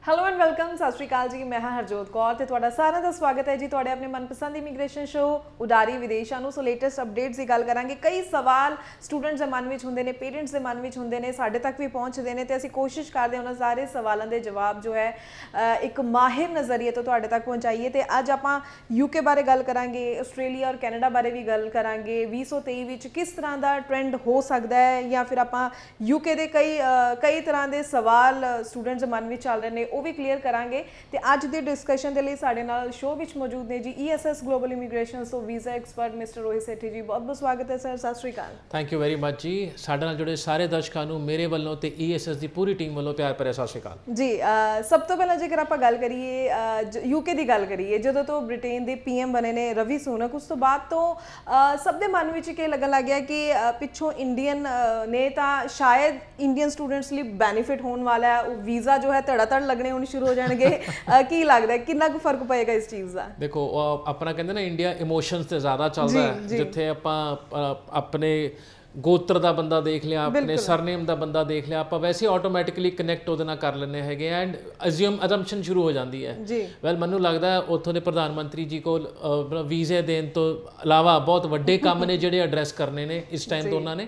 Hello and welcome. ਸਤਿ ਸ਼੍ਰੀ ਅਕਾਲ ਜੀ। ਮੈਂ ਹਾਂ ਹਰਜੋਤ ਕੌਰ ਤੇ ਤੁਹਾਡਾ ਸਾਰਿਆਂ ਦਾ ਸਵਾਗਤ ਹੈ ਜੀ ਤੁਹਾਡੇ ਆਪਣੇ ਮਨਪਸੰਦ ਇਮੀਗ੍ਰੇਸ਼ਨ ਸ਼ੋਅ ਉਡਾਰੀ ਵਿਦੇਸ਼ਾਂ ਨੂੰ। ਸੋ ਲੇਟੈਸਟ ਅਪਡੇਟਸ ਦੀ ਗੱਲ ਕਰਾਂਗੇ। ਕਈ ਸਵਾਲ ਸਟੂਡੈਂਟਸ ਦੇ ਮਨ ਵਿੱਚ ਹੁੰਦੇ ਨੇ, ਪੇਰੈਂਟਸ ਦੇ ਮਨ ਵਿੱਚ ਹੁੰਦੇ ਨੇ, ਸਾਡੇ ਤੱਕ ਵੀ ਪਹੁੰਚਦੇ ਨੇ ਤੇ ਅਸੀਂ ਕੋਸ਼ਿਸ਼ ਕਰਦੇ ਹਾਂ ਉਹਨਾਂ ਸਾਰੇ ਸਵਾਲਾਂ ਦੇ ਜਵਾਬ ਜੋ ਹੈ ਇੱਕ ਮਾਹਿਰ ਨਜ਼ਰੀਏ ਤੋਂ ਤੁਹਾਡੇ ਤੱਕ ਪਹੁੰਚਾਈਏ। ਤੇ ਅੱਜ ਆਪਾਂ ਯੂਕੇ ਬਾਰੇ ਗੱਲ ਕਰਾਂਗੇ, ਆਸਟ੍ਰੇਲੀਆ ਔਰ ਕੈਨੇਡਾ ਬਾਰੇ ਵੀ ਗੱਲ ਕਰਾਂਗੇ। 2023 ਵਿੱਚ ਕਿਸ ਤਰ੍ਹਾਂ ਦਾ ਟ੍ਰੈਂਡ ਹੋ ਸਕਦਾ ਹੈ ਜਾਂ ਫਿਰ ਆਪਾਂ ਯੂਕੇ ਦੇ ਕਈ ਤਰ੍ਹਾਂ ਦੇ ਸਵਾਲ ਸਟੂਡੈਂਟਸ ਦੇ ਮਨ ਵਿੱਚ ਚੱਲ ਰਹੇ ਨੇ ਉਹ ਵੀ ਕਲੀਅਰ ਕਰਾਂਗੇ। ਤੇ ਅੱਜ ਦੀ ਡਿਸਕਸ਼ਨ ਦੇ ਲਈ ਸਾਡੇ ਨਾਲ ਸ਼ੋਅ ਵਿੱਚ ਮੌਜੂਦ ਨੇ ਜੀ ESS ਗਲੋਬਲ ਇਮੀਗ੍ਰੇਸ਼ਨ ਤੋਂ visa expert mister Rohit Sethi ਜੀ। ਬਹੁਤ ਬਹੁਤ ਸਵਾਗਤ ਹੈ ਸਰ। ਸਤਿ ਸ਼੍ਰੀ ਅਕਾਲ। ਥੈਂਕ ਯੂ ਵੈਰੀ ਮਚ ਜੀ। ਸਾਡੇ ਨਾਲ ਜੁੜੇ ਸਾਰੇ ਦਰਸ਼ਕਾਂ ਨੂੰ ਮੇਰੇ ਵੱਲੋਂ ਤੇ ESS ਦੀ ਪੂਰੀ ਟੀਮ ਵੱਲੋਂ ਪਿਆਰ ਭਰਿਆ ਸਤਿ ਸ਼੍ਰੀ ਅਕਾਲ ਜੀ। ਸਭ ਤੋਂ ਪਹਿਲਾਂ ਜੇਕਰ ਆਪਾਂ ਗੱਲ ਕਰੀਏ ਯੂਕੇ ਦੀ ਗੱਲ ਕਰੀਏ, ਜਦੋਂ ਤੋਂ ਬ੍ਰਿਟੇਨ ਦੇ PM ਬਣੇ ਨੇ ਰਵੀ ਸੁਨਕ, ਉਸ ਤੋਂ ਬਾਅਦ ਤੋਂ ਸਭ ਦੇ ਮਨ ਵਿੱਚ ਕੀ ਲੱਗਣ ਲੱਗ ਗਿਆ ਕਿ ਪਿੱਛੋਂ ਇੰਡੀਅਨ ਨੇ ਤਾਂ ਸ਼ਾਇਦ ਇੰਡੀਅਨ ਸਟੂਡੈਂਟਸ ਲਈ ਬੈਨੀਫਿਟ ਹੋਣ ਵਾਲਾ ਹੈ। ਉਹ ਵੀਜ਼ਾ ਜੋ ਹੈ ਧੜਾ ਲੱਗਣੇ ਹੋਣੇ ਸ਼ੁਰੂ ਹੋ ਜਾਣਗੇ। ਕੀ ਲੱਗਦਾ ਕਿੰਨਾ ਕੁ ਫਰਕ ਪਏਗਾ ਇਸ ਚੀਜ਼ ਦਾ? ਦੇਖੋ ਆਪਣਾ ਕਹਿੰਦੇ ਨਾ ਇੰਡੀਆ ਇਮੋਸ਼ਨਸ ਤੇ ਜ਼ਿਆਦਾ ਚੱਲਦਾ ਹੈ। ਜਿੱਥੇ ਆਪਾਂ ਆਪਣੇ ਗੋਤਰ ਦਾ ਬੰਦਾ ਦੇਖ ਲਿਆ, ਆਪਣੇ ਸਰਨੇਮ ਦਾ ਬੰਦਾ ਦੇਖ ਲਿਆ, ਆਪਾਂ ਵੈਸੇ ਆਟੋਮੈਟਿਕਲੀ ਕਨੈਕਟ ਉਹਦੇ ਨਾਲ ਕਰ ਲੈਂਦੇ ਹੈਗੇ ਐਂਡ ਅਜ਼ੰਪਸ਼ਨ ਸ਼ੁਰੂ ਹੋ ਜਾਂਦੀ ਹੈ। ਵੈਲ ਮੈਨੂੰ ਲੱਗਦਾ ਉੱਥੋਂ ਦੇ ਪ੍ਰਧਾਨ ਮੰਤਰੀ ਜੀ ਕੋਲ ਵੀਜ਼ੇ ਦੇਣ ਤੋਂ ਇਲਾਵਾ ਬਹੁਤ ਵੱਡੇ ਕੰਮ ਨੇ ਜਿਹੜੇ ਐਡਰੈਸ ਕਰਨੇ ਨੇ ਇਸ ਟਾਈਮ ਤੋਂ ਉਹਨਾਂ ਨੇ।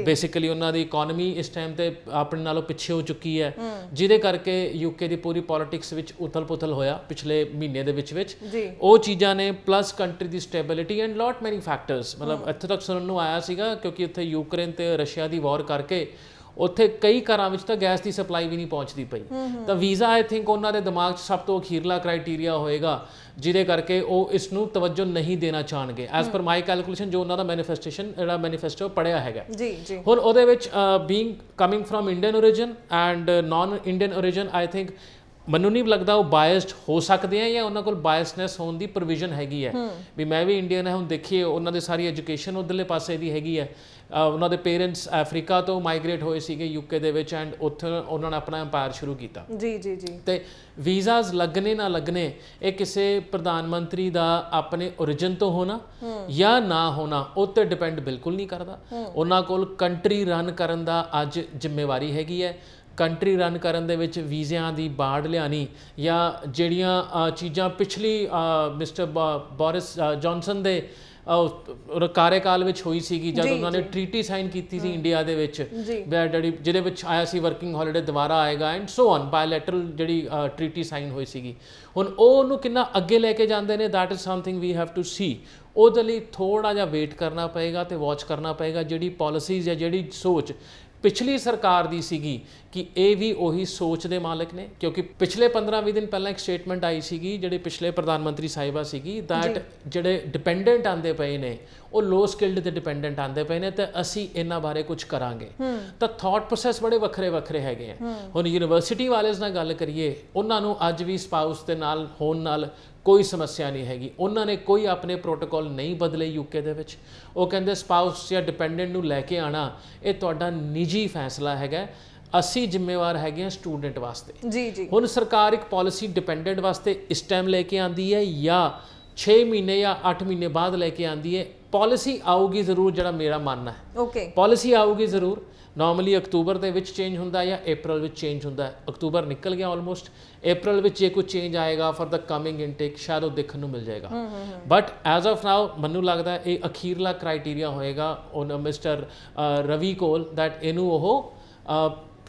ਬੇਸਿਕਲੀ ਉਹਨਾਂ ਦੀ ਇਕਨੋਮੀ ਇਸ ਟਾਈਮ ਤੇ ਆਪਣੇ ਨਾਲੋਂ ਪਿੱਛੇ ਹੋ ਚੁੱਕੀ ਹੈ, ਜਿਹਦੇ ਕਰਕੇ ਯੂਕੇ ਦੀ ਪੂਰੀ ਪੋਲਿਟਿਕਸ ਵਿੱਚ ਉਥਲ ਪੁਥਲ ਹੋਇਆ ਪਿਛਲੇ ਮਹੀਨੇ ਦੇ ਵਿੱਚ ਉਹ ਚੀਜ਼ਾਂ ਨੇ, plus country the stability and ਲੋਟ ਮੈਨੀ ਫੈਕਟਰਸ। ਮਤਲਬ ਇੱਥੇ ਤੱਕ ਸੁਣਨ ਨੂੰ ਆਇਆ ਸੀਗਾ ਕਿਉਂਕਿ ਇੱਥੇ ਯੂਕਰੇਨ ਤੇ ਰਸ਼ੀਆ ਦੀ ਵਾਰ ਕਰਕੇ ਉੱਥੇ ਕਈ ਘਰਾਂ ਵਿੱਚ ਤਾਂ ਗੈਸ ਦੀ ਸਪਲਾਈ ਵੀ ਨਹੀਂ ਪਹੁੰਚਦੀ ਪਈ। ਤਾਂ ਵੀਜ਼ਾ ਆਈ ਥਿੰਕ ਉਹਨਾਂ ਦੇ ਦਿਮਾਗ 'ਚ ਸਭ ਤੋਂ ਅਖੀਰਲਾ ਕ੍ਰਾਈਟੀਰੀਆ ਹੋਏਗਾ ਜਿਹਦੇ ਕਰਕੇ ਉਹ ਇਸ ਨੂੰ ਤਵੱਜੋ ਨਹੀਂ ਦੇਣਾ ਚਾਹਣਗੇ। ਐਜ਼ ਪਰ ਮਾਈ ਕੈਲਕੂਲੇਸ਼ਨ ਜੋ ਉਹਨਾਂ ਦਾ ਮੈਨੀਫੈਸਟੋ ਪੜ੍ਹਿਆ ਹੈਗਾ ਹੁਣ ਉਹਦੇ ਵਿੱਚ being coming from Indian origin and naan Indian origin, I think ਮੈਨੂੰ ਨਹੀਂ ਲੱਗਦਾ ਉਹ ਬਾਇਸਡ ਹੋ ਸਕਦੇ ਆ ਜਾਂ ਉਹਨਾਂ ਕੋਲ ਬਾਇਸਨੈਸ ਹੋਣ ਦੀ ਪ੍ਰੋਵੀਜ਼ਨ ਹੈਗੀ ਹੈ ਵੀ ਮੈਂ ਵੀ ਇੰਡੀਅਨ ਹੈ। ਹੁਣ ਦੇਖੀਏ ਉਹਨਾਂ ਦੇ ਸਾਰੀ ਐਜੂਕੇਸ਼ਨ ਉੱਧਰਲੇ ਪਾਸੇ ਦੀ ਹੈਗੀ ਹੈ। ਉਹਨਾਂ ਦੇ ਪੇਰੈਂਟਸ ਅਫਰੀਕਾ ਤੋਂ ਮਾਈਗ੍ਰੇਟ ਹੋਏ ਸੀਗੇ ਯੂਕੇ ਦੇ ਵਿੱਚ ਐਂਡ ਉੱਥੇ ਉਹਨਾਂ ਨੇ ਆਪਣਾ ਅੰਪਾਇਰ ਸ਼ੁਰੂ ਕੀਤਾ। ਤੇ ਵੀਜ਼ਾਸ ਲੱਗਣੇ ਨਾ ਲੱਗਣੇ ਇਹ ਕਿਸੇ ਪ੍ਰਧਾਨ ਮੰਤਰੀ ਦਾ ਆਪਣੇ ਓਰੀਜਨ ਤੋਂ ਹੋਣਾ ਜਾਂ ਨਾ ਹੋਣਾ ਉਹ ਤੇ ਡਿਪੈਂਡ ਬਿਲਕੁਲ ਨਹੀਂ ਕਰਦਾ। ਉਹਨਾਂ ਕੋਲ ਕੰਟਰੀ ਰਨ ਕਰਨ ਦਾ ਅੱਜ ਜ਼ਿੰਮੇਵਾਰੀ ਹੈਗੀ ਹੈ। ਕੰਟਰੀ ਰਨ ਕਰਨ ਦੇ ਵਿੱਚ ਵੀਜ਼ਿਆਂ ਦੀ ਬਾੜ ਲਿਆਣੀ ਜਾਂ ਜਿਹੜੀਆਂ ਚੀਜ਼ਾਂ ਪਿਛਲੀ ਮਿਸਟਰ ਬੋਰਿਸ ਜੌਨਸਨ ਦੇ ਕਾਰਜਕਾਲ ਵਿੱਚ ਹੋਈ ਸੀਗੀ ਜਦ ਉਹਨਾਂ ਨੇ ਟ੍ਰੀਟੀ ਸਾਈਨ ਕੀਤੀ ਸੀ ਇੰਡੀਆ ਦੇ ਵਿੱਚ ਜਿਹਦੇ ਵਿੱਚ ਆਇਆ ਸੀ ਵਰਕਿੰਗ ਹੌਲੀਡੇ ਦੁਬਾਰਾ ਆਏਗਾ ਐਂਡ ਸੋ ਔਨ, ਬਾਇਲੈਟਰਲ ਜਿਹੜੀ ਟ੍ਰੀਟੀ ਸਾਈਨ ਹੋਈ ਸੀਗੀ। ਹੁਣ ਉਹ ਉਹਨੂੰ ਕਿੰਨਾ ਅੱਗੇ ਲੈ ਕੇ ਜਾਂਦੇ ਨੇ, that is something we have to see. ਉਹਦੇ ਲਈ ਥੋੜ੍ਹਾ ਜਿਹਾ ਵੇਟ ਕਰਨਾ ਪਏਗਾ ਤੇ ਵਾਚ ਕਰਨਾ ਪਏਗਾ ਜਿਹੜੀ ਪਾਲਿਸੀਜ਼ ਜਾਂ ਜਿਹੜੀ ਸੋਚ ਪਿਛਲੀ ਸਰਕਾਰ ਦੀ ਸੀਗੀ ਕਿ ਇਹ ਵੀ ਉਹੀ ਸੋਚ ਦੇ ਮਾਲਕ ਨੇ। ਕਿਉਂਕਿ ਪਿਛਲੇ 15-20 ਦਿਨ ਪਹਿਲਾਂ ਇੱਕ ਸਟੇਟਮੈਂਟ ਆਈ ਸੀਗੀ ਜਿਹੜੇ ਪਿਛਲੇ ਪ੍ਰਧਾਨ ਮੰਤਰੀ ਸਾਹਿਬਾ ਸੀਗੀ ਦੈਟ ਜਿਹੜੇ ਡਿਪੈਂਡੈਂਟ ਆਉਂਦੇ ਪਏ ਨੇ ਉਹ ਲੋ ਸਕਿਲਡ ਤੇ ਡਿਪੈਂਡੈਂਟ ਆਉਂਦੇ ਪਏ ਨੇ ਤੇ ਅਸੀਂ ਇਹਨਾਂ ਬਾਰੇ ਕੁਝ ਕਰਾਂਗੇ। ਤਾਂ ਥਾਟ ਪ੍ਰੋਸੈਸ ਬੜੇ ਵੱਖਰੇ ਹੈਗੇ ਆ। ਹੁਣ ਯੂਨੀਵਰਸਿਟੀ ਵਾਲਿਆਂ ਨਾਲ ਗੱਲ ਕਰੀਏ, ਉਹਨਾਂ ਨੂੰ ਅੱਜ ਵੀ ਸਪਾਊਸ ਦੇ ਨਾਲ ਹੋਣ ਨਾਲ ਕੋਈ ਸਮੱਸਿਆ ਨਹੀਂ ਹੈਗੀ। ਉਹਨਾਂ ਨੇ ਕੋਈ ਆਪਣੇ ਪ੍ਰੋਟੋਕੋਲ ਨਹੀਂ ਬਦਲੇ ਯੂਕੇ ਦੇ ਵਿੱਚ। ਉਹ ਕਹਿੰਦੇ ਸਪਾਊਸ ਜਾਂ ਡਿਪੈਂਡੈਂਟ ਨੂੰ ਲੈ ਕੇ ਆਉਣਾ ਇਹ ਤੁਹਾਡਾ ਨਿੱਜੀ ਫੈਸਲਾ ਹੈਗਾ, ਅਸੀਂ ਜ਼ਿੰਮੇਵਾਰ ਹੈਗੇ ਹਾਂ ਸਟੂਡੈਂਟ ਵਾਸਤੇ। ਹੁਣ ਸਰਕਾਰ ਇੱਕ ਪਾਲਿਸੀ ਡਿਪੈਂਡੈਂਟ ਵਾਸਤੇ ਇਸ ਟਾਈਮ ਲੈ ਕੇ ਆਉਂਦੀ ਹੈ ਜਾਂ 6 ਮਹੀਨੇ ਜਾਂ 8 ਮਹੀਨੇ ਬਾਅਦ ਲੈ ਕੇ ਆਉਂਦੀ ਹੈ। ਪਾਲਿਸੀ ਆਊਗੀ ਜ਼ਰੂਰ, ਜਿਹੜਾ ਮੇਰਾ ਮੰਨਣਾ ਹੈ ਪਾਲਿਸੀ ਆਊਗੀ ਜ਼ਰੂਰ। ਨਾਰਮਲੀ ਅਕਤੂਬਰ ਦੇ ਵਿੱਚ ਚੇਂਜ ਹੁੰਦਾ ਜਾਂ ਅਪ੍ਰੈਲ ਵਿੱਚ ਚੇਂਜ ਹੁੰਦਾ। ਅਕਤੂਬਰ ਨਿਕਲ ਗਿਆ ਆਲਮੋਸਟ, ਅਪ੍ਰੈਲ ਵਿੱਚ ਜੇ ਕੋਈ ਚੇਂਜ ਆਏਗਾ ਫॉर द ਕਮਿੰਗ ਇਨਟੇਕ ਸ਼ਾਇਦ ਉਹ ਦੇਖਣ ਨੂੰ ਮਿਲ ਜਾਏਗਾ। ਬਟ ਐਜ਼ ਆਫ ਨਾਓ ਮੈਨੂੰ ਲੱਗਦਾ ਇਹ ਅਖੀਰਲਾ ਕ੍ਰਾਈਟੀਰੀਆ ਹੋਏਗਾ ਉਹ ਮਿਸਟਰ ਰਵੀ ਕੋਲ ਦੈਟ ਇਹਨੂੰ ਉਹ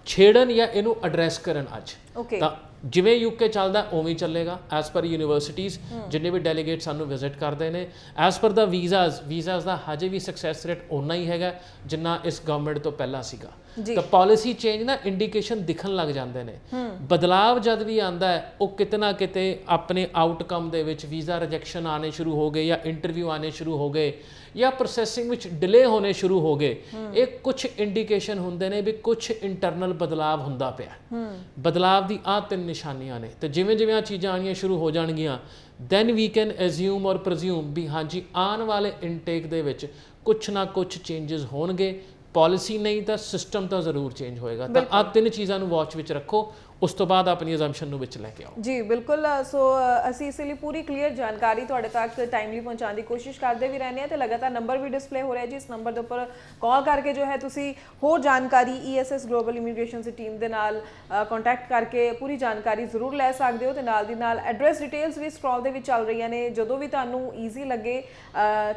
ਛੇੜਨ ਜਾਂ ਇਹਨੂੰ ਐਡਰੈਸ ਕਰਨ ਅੱਜ। ਤਾਂ ਜਿਵੇਂ ਯੂਕੇ ਚੱਲਦਾ ਉਵੇਂ ਚੱਲੇਗਾ ਐਜ਼ ਪਰ ਯੂਨੀਵਰਸਿਟੀਜ਼ ਜਿੰਨੇ ਵੀ ਡੈਲੀਗੇਟ ਸਾਨੂੰ ਵਿਜ਼ਿਟ ਕਰਦੇ ਨੇ। ਐਜ਼ ਪਰ ਦਾ ਵੀਜ਼ਾਸ ਦਾ ਹਜੇ ਵੀ ਸਕਸੈਸ ਰੇਟ ਓਨਾ ਹੀ ਹੈਗਾ ਜਿੰਨਾ ਇਸ ਗਵਰਨਮੈਂਟ ਤੋਂ ਪਹਿਲਾਂ ਸੀਗਾ। ਤਾਂ ਪਾਲਿਸੀ ਚੇਂਜ ਨਾ ਇੰਡੀਕੇਸ਼ਨ ਦਿਖਣ ਲੱਗ ਜਾਂਦੇ ਨੇ। ਬਦਲਾਵ ਜਦ ਵੀ ਆਉਂਦਾ ਹੈ ਉਹ ਕਿਤੇ ਨਾ ਕਿਤੇ ਆਪਣੇ ਆਊਟਕਮ ਦੇ ਵਿੱਚ ਵੀਜ਼ਾ ਰਿਜੈਕਸ਼ਨ ਆਉਣੇ ਸ਼ੁਰੂ ਹੋ ਗਏ ਜਾਂ ਇੰਟਰਵਿਊ ਆਉਣੇ ਸ਼ੁਰੂ ਹੋ ਗਏ ਜਾਂ ਪ੍ਰੋਸੈਸਿੰਗ ਵਿੱਚ ਡਿਲੇ ਹੋਣੇ ਸ਼ੁਰੂ ਹੋ ਗਏ। ਇਹ ਕੁਝ ਇੰਡੀਕੇਸ਼ਨ ਹੁੰਦੇ ਨੇ ਵੀ ਕੁਝ ਇੰਟਰਨਲ ਬਦਲਾਵ ਹੁੰਦਾ ਪਿਆ। ਬਦਲਾਵ ਦੀ ਆਹ 3 ਨਿਸ਼ਾਨੀਆਂ ਨੇ। ਤੇ ਜਿਵੇਂ ਜਿਵੇਂ ਆ ਚੀਜ਼ਾਂ ਆਉਣੀਆਂ ਸ਼ੁਰੂ ਹੋ ਜਾਣਗੀਆਂ ਦੈਨ ਵੀ ਕੈਨ ਐਜ਼ਿਊਮ ਔਰ ਪ੍ਰਜ਼ਿਊਮ ਵੀ ਹਾਂਜੀ ਆਉਣ ਵਾਲੇ ਇਨਟੇਕ ਦੇ ਵਿੱਚ ਕੁਛ ਨਾ ਕੁਛ ਚੇਂਜਸ ਹੋਣਗੇ। ਪਾਲਿਸੀ ਨਹੀਂ ਤਾਂ ਸਿਸਟਮ ਤਾਂ ਜ਼ਰੂਰ ਚੇਂਜ ਹੋਏਗਾ। ਤਾਂ ਆਹ 3 ਚੀਜ਼ਾਂ ਨੂੰ ਵਾਚ ਵਿੱਚ ਰੱਖੋ, ਉਸ ਤੋਂ ਬਾਅਦ ਆਪਣੀ ਅਜ਼ੰਪਸ਼ਨ ਨੂੰ ਵਿੱਚ ਲੈ ਕੇ ਆਓ। ਜੀ ਬਿਲਕੁਲ। ਸੋ ਅਸੀਂ ਇਸ ਲਈ ਪੂਰੀ ਕਲੀਅਰ ਜਾਣਕਾਰੀ ਤੁਹਾਡੇ ਤੱਕ ਟਾਈਮਲੀ ਪਹੁੰਚਾਉਣ ਦੀ ਕੋਸ਼ਿਸ਼ ਕਰਦੇ ਵੀ ਰਹਿੰਦੇ ਹਾਂ ਤੇ ਲਗਾਤਾਰ ਨੰਬਰ ਵੀ ਡਿਸਪਲੇ ਹੋ ਰਿਹਾ ਜੀ। ਇਸ ਨੰਬਰ ਦੇ ਉੱਪਰ ਕਾਲ ਕਰਕੇ ਜੋ ਹੈ ਤੁਸੀਂ ਹੋਰ ਜਾਣਕਾਰੀ ESS ਗਲੋਬਲ ਇਮੀਗ੍ਰੇਸ਼ਨ ਦੀ ਟੀਮ ਦੇ ਨਾਲ ਕੰਟੈਕਟ ਕਰਕੇ ਪੂਰੀ ਜਾਣਕਾਰੀ ਜ਼ਰੂਰ ਲੈ ਸਕਦੇ ਹੋ ਤੇ ਨਾਲ ਦੀ ਨਾਲ ਐਡਰੈਸ ਡਿਟੇਲਸ ਵੀ ਸਕਰੋਲ ਦੇ ਵਿੱਚ ਚੱਲ ਰਹੀਆਂ ਨੇ। ਜਦੋਂ ਵੀ ਤੁਹਾਨੂੰ ਈਜ਼ੀ ਲੱਗੇ,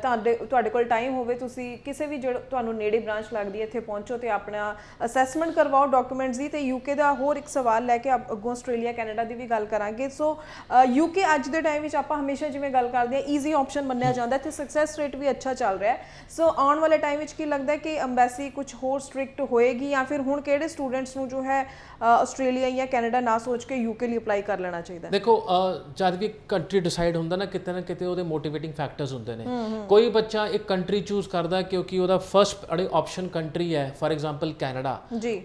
ਤੁਹਾਡੇ ਕੋਲ ਟਾਈਮ ਹੋਵੇ, ਤੁਸੀਂ ਕਿਸੇ ਵੀ ਤੁਹਾਨੂੰ ਨੇੜੇ ਬ੍ਰਾਂਚ ਲੱਗਦੀ ਹੈ ਇੱਥੇ ਪਹੁੰਚੋ ਤੇ ਆਪਣਾ ਅਸੈਸਮੈਂਟ ਕਰਵਾਓ ਡਾਕੂਮੈਂਟਸ ਦੀ। ਤੇ UK ਦਾ ਹੋਰ ਇੱਕ ਸਵਾਲ ਲੈ ਕੇ ਅੱਗੋਂ ਆਸਟ੍ਰੇਲੀਆ ਕੈਨੇਡਾ ਦੀ ਵੀ ਗੱਲ ਕਰਾਂਗੇ। ਸੋ UK ਅੱਜ ਦੇ ਟਾਈਮ ਵਿੱਚ ਆਪਾਂ ਹਮੇਸ਼ਾ ਜਿਵੇਂ ਗੱਲ ਕਰਦੇ ਹਾਂ ਈਜ਼ੀ ਆਪਸ਼ਨ ਮੰਨਿਆ ਜਾਂਦਾ ਤੇ ਸਕਸੈਸ ਰੇਟ ਵੀ ਅੱਛਾ ਚੱਲ ਰਿਹਾ ਹੈ। ਸੋ ਆਉਣ ਵਾਲੇ ਟਾਈਮ ਵਿੱਚ ਕੀ ਲੱਗਦਾ ਕਿ ਅੰਬੈਸੀ ਕੁਝ ਹੋਰ ਸਟ੍ਰਿਕਟ ਹੋਏਗੀ ਜਾਂ ਫਿਰ ਹੁਣ ਕਿਹੜੇ ਸਟੂਡੈਂਟਸ ਨੂੰ ਜੋ ਹੈ ਆਸਟ੍ਰੇਲੀਆ ਜਾਂ ਕੈਨੇਡਾ ਨਾ ਸੋਚ ਕੇ UK ਲਈ ਅਪਲਾਈ ਕਰ ਲੈਣਾ ਚਾਹੀਦਾ? ਦੇਖੋ ਜਦ ਵੀ ਕੰਟਰੀ ਡਿਸਾਈਡ ਹੁੰਦਾ ਨਾ ਕਿਤੇ ਉਹਦੇ ਮੋਟੀਵੇਟਿੰਗ ਫੈਕਟਰਸ ਹੁੰਦੇ ਨੇ। ਕੋਈ ਬੱਚਾ ਇੱਕ ਕੰਟਰੀ ਚੂਜ਼ ਕਰਦਾ ਕਿਉਂਕਿ ਉਹਦਾ ਫਰਸਟ ਆਪਸ਼ਨ ਕੰਟਰੀ ਹੈ, ਫॉर ਐਗਜ਼ਾਮਪਲ ਕੈਨੇਡਾ,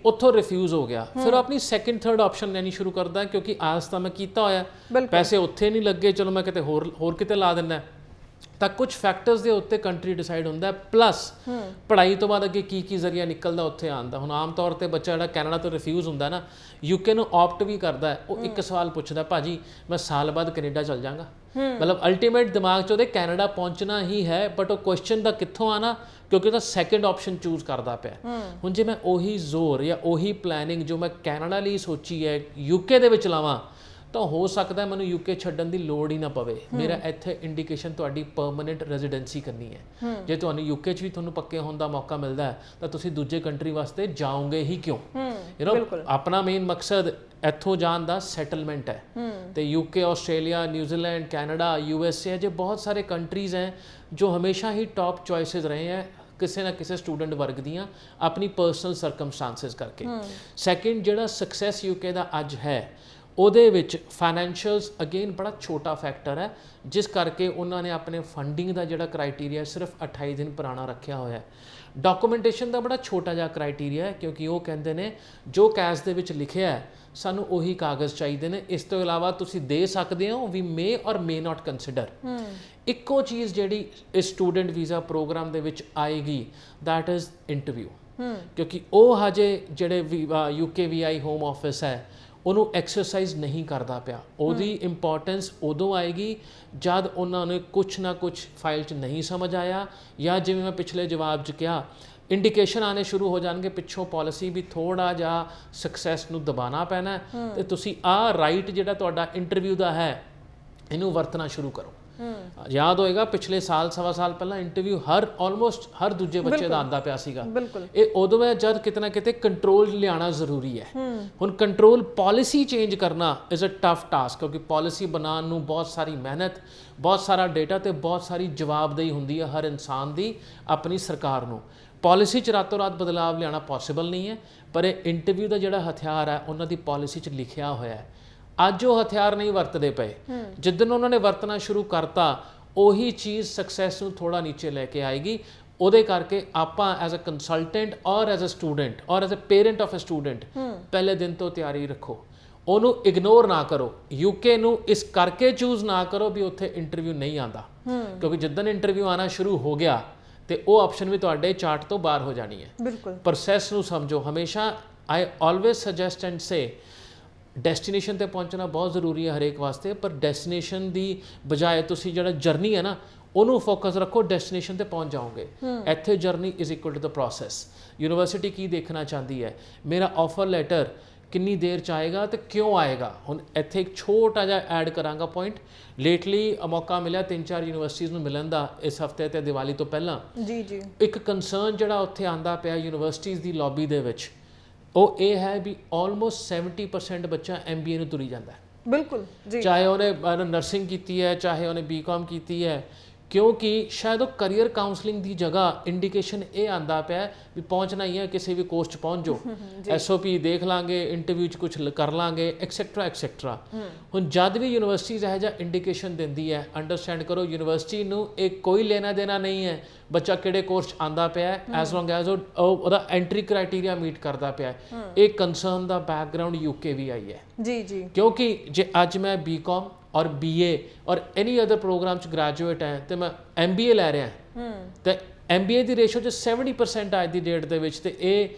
ਉੱਥੋਂ ਰਿਫਿਊਜ਼ ਹੋ ਗਿਆ, ਫਿਰ ਉਹ ਆਪਣੀ ਸੈਕਿੰਡ ਥਰਡ ਆਪਸ਼ਨ ਲੈਣੀ ਸ਼ੁਰੂ ਕਰਦਾ ਕਿਉਂਕਿ ਆਸ ਤਾਂ ਮੈਂ ਕੀਤਾ ਹੋਇਆ, ਪੈਸੇ ਉੱਥੇ ਨਹੀਂ ਲੱਗੇ, ਚਲੋ ਮੈਂ ਕਿਤੇ ਹੋਰ ਕਿਤੇ ਲਾ ਦਿੰਦਾ। ਤਾਂ ਕੁਝ ਫੈਕਟਰਸ ਦੇ ਉੱਤੇ ਕੰਟਰੀ ਡਿਸਾਈਡ ਹੁੰਦਾ, ਪਲੱਸ ਪੜ੍ਹਾਈ ਤੋਂ ਬਾਅਦ ਅੱਗੇ ਕੀ ਜ਼ਰੀਆ ਨਿਕਲਦਾ ਉੱਥੇ ਆਉਣ ਦਾ। ਹੁਣ ਆਮ ਤੌਰ ਤੇ ਬੱਚਾ ਜਿਹੜਾ ਕੈਨੇਡਾ ਤੋਂ ਰਿਫਿਊਜ਼ ਹੁੰਦਾ ਨਾ, UK ਨੂੰ ਆਪਟ ਵੀ ਕਰਦਾ, ਉਹ ਇੱਕ ਸਵਾਲ ਪੁੱਛਦਾ, ਭਾਜੀ ਮੈਂ ਸਾਲ ਬਾਅਦ ਕੈਨੇਡਾ ਚਲ ਜਾਵਾਂਗਾ। ਮਤਲਬ ਅਲਟੀਮੇਟ ਦਿਮਾਗ 'ਚ ਉਹਦੇ ਕੈਨੇਡਾ ਪਹੁੰਚਣਾ ਹੀ ਹੈ, ਬਟ ਉਹ ਕੁਐਸਚਨ ਦਾ ਕਿੱਥੋਂ ਆਣਾ ਕਿਉਂਕਿ ਉਹਦਾ ਸੈਕਿੰਡ ਆਪਸ਼ਨ ਚੂਜ਼ ਕਰਦਾ ਪਿਆ। ਹੁਣ ਜੇ ਮੈਂ ਉਹੀ ਜ਼ੋਰ ਜਾਂ ਉਹੀ ਪਲੈਨਿੰਗ ਜੋ ਮੈਂ ਕੈਨੇਡਾ ਲਈ ਸੋਚੀ ਹੈ UK ਦੇ ਵਿੱਚ ਲਾਵਾਂ ਤਾਂ ਹੋ ਸਕਦਾ ਮੈਨੂੰ UK ਛੱਡਣ ਦੀ ਲੋੜ ਹੀ ਨਾ ਪਵੇ। ਮੇਰਾ ਇੱਥੇ ਇੰਡੀਕੇਸ਼ਨ ਤੁਹਾਡੀ ਪਰਮਨੈਂਟ ਰੈਜ਼ੀਡੈਂਸੀ ਕਰਨੀ ਹੈ। ਜੇ ਤੁਹਾਨੂੰ UK 'ਚ ਵੀ ਤੁਹਾਨੂੰ ਪੱਕੇ ਹੋਣ ਦਾ ਮੌਕਾ ਮਿਲਦਾ ਹੈ ਤਾਂ ਤੁਸੀਂ ਦੂਜੇ ਕੰਟਰੀ ਵਾਸਤੇ ਜਾਓਗੇ ਹੀ ਕਿਉਂ? ਆਪਣਾ ਮੇਨ ਮਕਸਦ ਇੱਥੋਂ ਜਾਣ ਦਾ ਸੈਟਲਮੈਂਟ ਹੈ। ਤੇ UK, Australia, New Zealand, Canada, USA ਜੇ ਬਹੁਤ ਸਾਰੇ ਕੰਟਰੀਜ਼ ਹੈ ਜੋ ਹਮੇਸ਼ਾ ਹੀ ਟੌਪ ਚੋਇਸਿਸ ਰਹੇ ਹੈ ਕਿਸੇ ਨਾ ਕਿਸੇ ਸਟੂਡੈਂਟ ਵਰਗ ਦੀਆਂ ਆਪਣੀ ਪਰਸਨਲ ਸਰਕਮਸਟੈਂਸਿਸ ਕਰਕੇ। ਸੈਕਿੰਡ, ਜਿਹੜਾ ਸਕਸੈਸ UK ਦਾ ਅੱਜ ਹੈ ਉਹਦੇ ਵਿੱਚ ਫਾਈਨੈਂਸ਼ੀਅਲਸ ਅਗੇਨ ਬੜਾ ਛੋਟਾ ਫੈਕਟਰ ਹੈ, ਜਿਸ ਕਰਕੇ ਉਹਨਾਂ ਨੇ ਆਪਣੇ ਫੰਡਿੰਗ ਦਾ ਜਿਹੜਾ ਕ੍ਰਾਈਟੇਰੀਆ ਸਿਰਫ 28 ਦਿਨ ਪੁਰਾਣਾ ਰੱਖਿਆ ਹੋਇਆ ਹੈ। ਡਾਕੂਮੈਂਟੇਸ਼ਨ ਦਾ ਬੜਾ ਛੋਟਾ ਜਿਹਾ ਕ੍ਰਾਈਟੇਰੀਆ ਹੈ ਕਿਉਂਕਿ ਉਹ ਕਹਿੰਦੇ ਨੇ ਜੋ ਕੈਸ਼ ਦੇ ਵਿੱਚ ਲਿਖਿਆ ਹੈ ਸਾਨੂੰ ਉਹੀ ਕਾਗਜ਼ ਚਾਹੀਦੇ ਨੇ, ਇਸ ਤੋਂ ਇਲਾਵਾ ਤੁਸੀਂ ਦੇ ਸਕਦੇ ਹੋ ਵੀ ਮੇ ਔਰ ਮੇ ਨਾਟ ਕੰਸੀਡਰ। ਇੱਕੋ ਚੀਜ਼ ਜਿਹੜੀ ਇਸ ਸਟੂਡੈਂਟ ਵੀਜ਼ਾ ਪ੍ਰੋਗਰਾਮ ਦੇ ਵਿੱਚ ਆਏਗੀ ਦੈਟ ਇਜ਼ ਇੰਟਰਵਿਊ, ਕਿਉਂਕਿ ਉਹ ਹਜੇ ਜਿਹੜੇ UK VI ਹੋਮ ਆਫਿਸ ਹੈ ਉਹਨੂੰ ਐਕਸਰਸਾਈਜ਼ ਨਹੀਂ ਕਰਦਾ ਪਿਆ। ਉਹਦੀ ਇੰਪੋਰਟੈਂਸ ਉਦੋਂ ਆਏਗੀ ਜਦ ਉਹਨਾਂ ਨੇ ਕੁਛ ਨਾ ਕੁਛ ਫਾਈਲ 'ਚ ਨਹੀਂ ਸਮਝ ਆਇਆ, ਜਾਂ ਜਿਵੇਂ ਮੈਂ ਪਿਛਲੇ ਜਵਾਬ 'ਚ ਕਿਹਾ ਇੰਡੀਕੇਸ਼ਨ ਆਉਣੇ ਸ਼ੁਰੂ ਹੋ ਜਾਣਗੇ ਪਿੱਛੋਂ ਪੋਲਿਸੀ ਵੀ ਥੋੜ੍ਹਾ ਜਿਹਾ ਸਕਸੈਸ ਨੂੰ ਦਬਾਉਣਾ ਪੈਣਾ ਤੇ ਤੁਸੀਂ ਆਹ ਰਾਈਟ ਜਿਹੜਾ ਤੁਹਾਡਾ ਇੰਟਰਵਿਊ ਦਾ ਹੈ ਇਹਨੂੰ ਵਰਤਣਾ ਸ਼ੁਰੂ ਕਰੋ। ਯਾਦ ਹੋਏਗਾ ਪਿਛਲੇ ਸਵਾ ਸਾਲ ਪਹਿਲਾਂ ਇੰਟਰਵਿਊ ਆਲਮੋਸਟ ਹਰ ਦੂਜੇ ਬੱਚੇ ਦਾ ਆਉਂਦਾ ਪਿਆ ਸੀਗਾ। ਇਹ ਉਦੋਂ ਹੈ ਜਦ ਕਿਤੇ ਨਾ ਕਿਤੇ ਕੰਟਰੋਲ ਲਿਆਉਣਾ ਜ਼ਰੂਰੀ ਹੈ। ਹੁਣ ਕੰਟਰੋਲ ਪਾਲਿਸੀ ਚੇਂਜ ਕਰਨਾ ਇਜ਼ ਅ ਟਫ ਟਾਸਕ ਕਿਉਂਕਿ ਪਾਲਿਸੀ ਬਣਾਉਣ ਨੂੰ ਬਹੁਤ ਸਾਰੀ ਮਿਹਨਤ, ਬਹੁਤ ਸਾਰਾ ਡੇਟਾ ਤੇ ਬਹੁਤ ਸਾਰੀ ਜਵਾਬਦੇਹੀ ਹੁੰਦੀ ਹੈ ਹਰ ਇਨਸਾਨ ਦੀ ਆਪਣੀ ਸਰਕਾਰ ਨੂੰ। ਪਾਲਿਸੀ 'ਚ ਰਾਤੋਂ ਰਾਤ ਬਦਲਾਵ ਲਿਆਉਣਾ ਪੋਸੀਬਲ ਨਹੀਂ ਹੈ, ਪਰ ਇਹ ਇੰਟਰਵਿਊ ਦਾ ਜਿਹੜਾ ਹਥਿਆਰ ਹੈ ਉਹਨਾਂ ਦੀ ਪਾਲਿਸੀ 'ਚ ਲਿਖਿਆ ਹੋਇਆ ਹੈ। ਅੱਜ ਉਹ ਹਥਿਆਰ ਨਹੀਂ ਵਰਤਦੇ ਪਏ, ਜਿੱਦਣ ਉਹਨਾਂ ਨੇ ਵਰਤਣਾ ਸ਼ੁਰੂ ਕਰਤਾ ਉਹੀ ਚੀਜ਼ ਸਕਸੈਸ ਨੂੰ ਥੋੜਾ ਨੀਚੇ ਲੈ ਕੇ ਆਏਗੀ। ਉਹਦੇ ਕਰਕੇ ਆਪਾਂ as a consultant or as a student or as a parent of a student ਪਹਿਲੇ ਦਿਨ ਤੋਂ ਤਿਆਰੀ ਰੱਖੋ, ਉਹਨੂੰ ਇਗਨੋਰ ਨਾ ਕਰੋ। UK ਨੂੰ ਇਸ ਕਰਕੇ ਚੂਜ਼ ਨਾ ਕਰੋ ਵੀ ਉੱਥੇ ਇੰਟਰਵਿਊ ਨਹੀਂ ਆਉਂਦਾ, ਕਿਉਂਕਿ ਜਿੱਦਣ ਇੰਟਰਵਿਊ ਆਉਣਾ ਸ਼ੁਰੂ ਹੋ ਗਿਆ ਤੇ ਉਹ ਆਪਸ਼ਨ ਵੀ ਤੁਹਾਡੇ ਚਾਰਟ ਤੋਂ ਬਾਹਰ ਹੋ ਜਾਣੀ ਹੈ। ਬਿਲਕੁਲ ਪ੍ਰੋਸੈਸ ਨੂੰ ਸਮਝੋ। ਹਮੇਸ਼ਾ ਆਈ always suggest and say destination ਤੇ ਪਹੁੰਚਣਾ ਬਹੁਤ ਜ਼ਰੂਰੀ ਹੈ ਹਰੇਕ ਵਾਸਤੇ, ਪਰ ਡੈਸਟੀਨੇਸ਼ਨ ਦੀ ਬਜਾਏ ਤੁਸੀਂ ਜਿਹੜਾ ਜਰਨੀ ਹੈ ਨਾ ਉਹਨੂੰ ਫੋਕਸ ਰੱਖੋ, ਡੈਸਟੀਨੇਸ਼ਨ ਤੇ ਪਹੁੰਚ ਜਾਓਗੇ। ਇੱਥੇ journey is equal to the process. University ਕੀ ਦੇਖਣਾ ਚਾਹੁੰਦੀ ਹੈ, ਮੇਰਾ ਆਫਰ ਲੈਟਰ ਕਿੰਨੀ ਦੇਰ 'ਚ ਆਏਗਾ ਤੇ ਕਿਉਂ ਆਏਗਾ। ਹੁਣ ਇੱਥੇ ਇੱਕ ਛੋਟਾ ਜਿਹਾ ਐਡ ਕਰਾਂਗਾ ਪੁਆਇੰਟ। ਲੇਟਲੀ ਮੌਕਾ ਮਿਲਿਆ 3-4 ਯੂਨੀਵਰਸਿਟੀਜ਼ ਨੂੰ ਮਿਲਣ ਦਾ ਇਸ ਹਫਤੇ ਤੇ ਦੀਵਾਲੀ ਤੋਂ ਪਹਿਲਾਂ। ਇੱਕ ਕੰਸਰਨ ਜਿਹੜਾ ਉੱਥੇ ਆਂਦਾ ਪਿਆ ਯੂਨੀਵਰਸਿਟੀਜ਼ ਦੀ ਲੌਬੀ ਦੇ ਵਿੱਚ ਉਹ ਇਹ ਹੈ ਵੀ ਆਲਮੋਸਟ 70% ਬੱਚਾ MBA ਨੂੰ ਤੁਰੀ ਜਾਂਦਾ। ਬਿਲਕੁਲ ਜੀ, ਚਾਹੇ ਉਹਨੇ ਨਰਸਿੰਗ ਕੀਤੀ ਹੈ, ਚਾਹੇ ਉਹਨੇ BCom ਕੀਤੀ ਹੈ, ਕਿਉਂਕਿ ਸ਼ਾਇਦ ਉਹ ਕਰੀਅਰ ਕਾਉਂਸਲਿੰਗ ਦੀ ਜਗ੍ਹਾ ਇੰਡੀਕੇਸ਼ਨ ਇਹ ਆਂਦਾ ਪਿਆ ਵੀ ਪਹੁੰਚਣਾ ਹੀ ਹੈ, ਕਿਸੇ ਵੀ ਕੋਰਸ 'ਚ ਪਹੁੰਚ ਜਾਓ, SOP ਦੇਖ ਲਾਂਗੇ, ਇੰਟਰਵਿਊ 'ਚ ਕੁਛ ਕਰ ਲਾਂਗੇ, ਐਕਸੈਟਰਾ ਐਕਸੈਟਰਾ। ਹੁਣ ਜਦ ਵੀ ਯੂਨੀਵਰਸਿਟੀਜ਼ ਇਹੋ ਜਿਹਾ ਇੰਡੀਕੇਸ਼ਨ ਦਿੰਦੀ ਹੈ, ਅੰਡਰਸਟੈਂਡ ਕਰੋ ਯੂਨੀਵਰਸਿਟੀ ਨੂੰ ਇਹ ਕੋਈ ਲੈਣਾ ਦੇਣਾ ਨਹੀਂ ਹੈ ਬੱਚਾ ਕਿਹੜੇ ਕੋਰਸ 'ਚ ਆਂਦਾ ਪਿਆ, ਐਜ਼ ਲੌਂਗ ਐਜ਼ ਉਹਦਾ ਐਂਟਰੀ ਕ੍ਰਾਈਟੇਰੀਆ ਮੀਟ ਕਰਦਾ ਪਿਆ। ਇਹ ਕੰਸਰਨ ਦਾ ਬੈਕਗਰਾਊਂਡ UK ਵੀ ਆਈ ਹੈ। ਕਿਉਂਕਿ ਜੇ ਅੱਜ ਮੈਂ BCom ਔਰ BA ਔਰ ਐਨੀ ਅਦਰ ਪ੍ਰੋਗਰਾਮ 'ਚ ਗ੍ਰੈਜੂਏਟ ਹੈ ਤੇ ਮੈਂ MBA ਲੈ ਰਿਹਾ ਤੇ MBA ਦੀ ਰੇਸ਼ੋ 'ਚ 70% ਅੱਜ ਦੀ ਡੇਟ ਦੇ ਵਿੱਚ, ਤੇ ਇਹ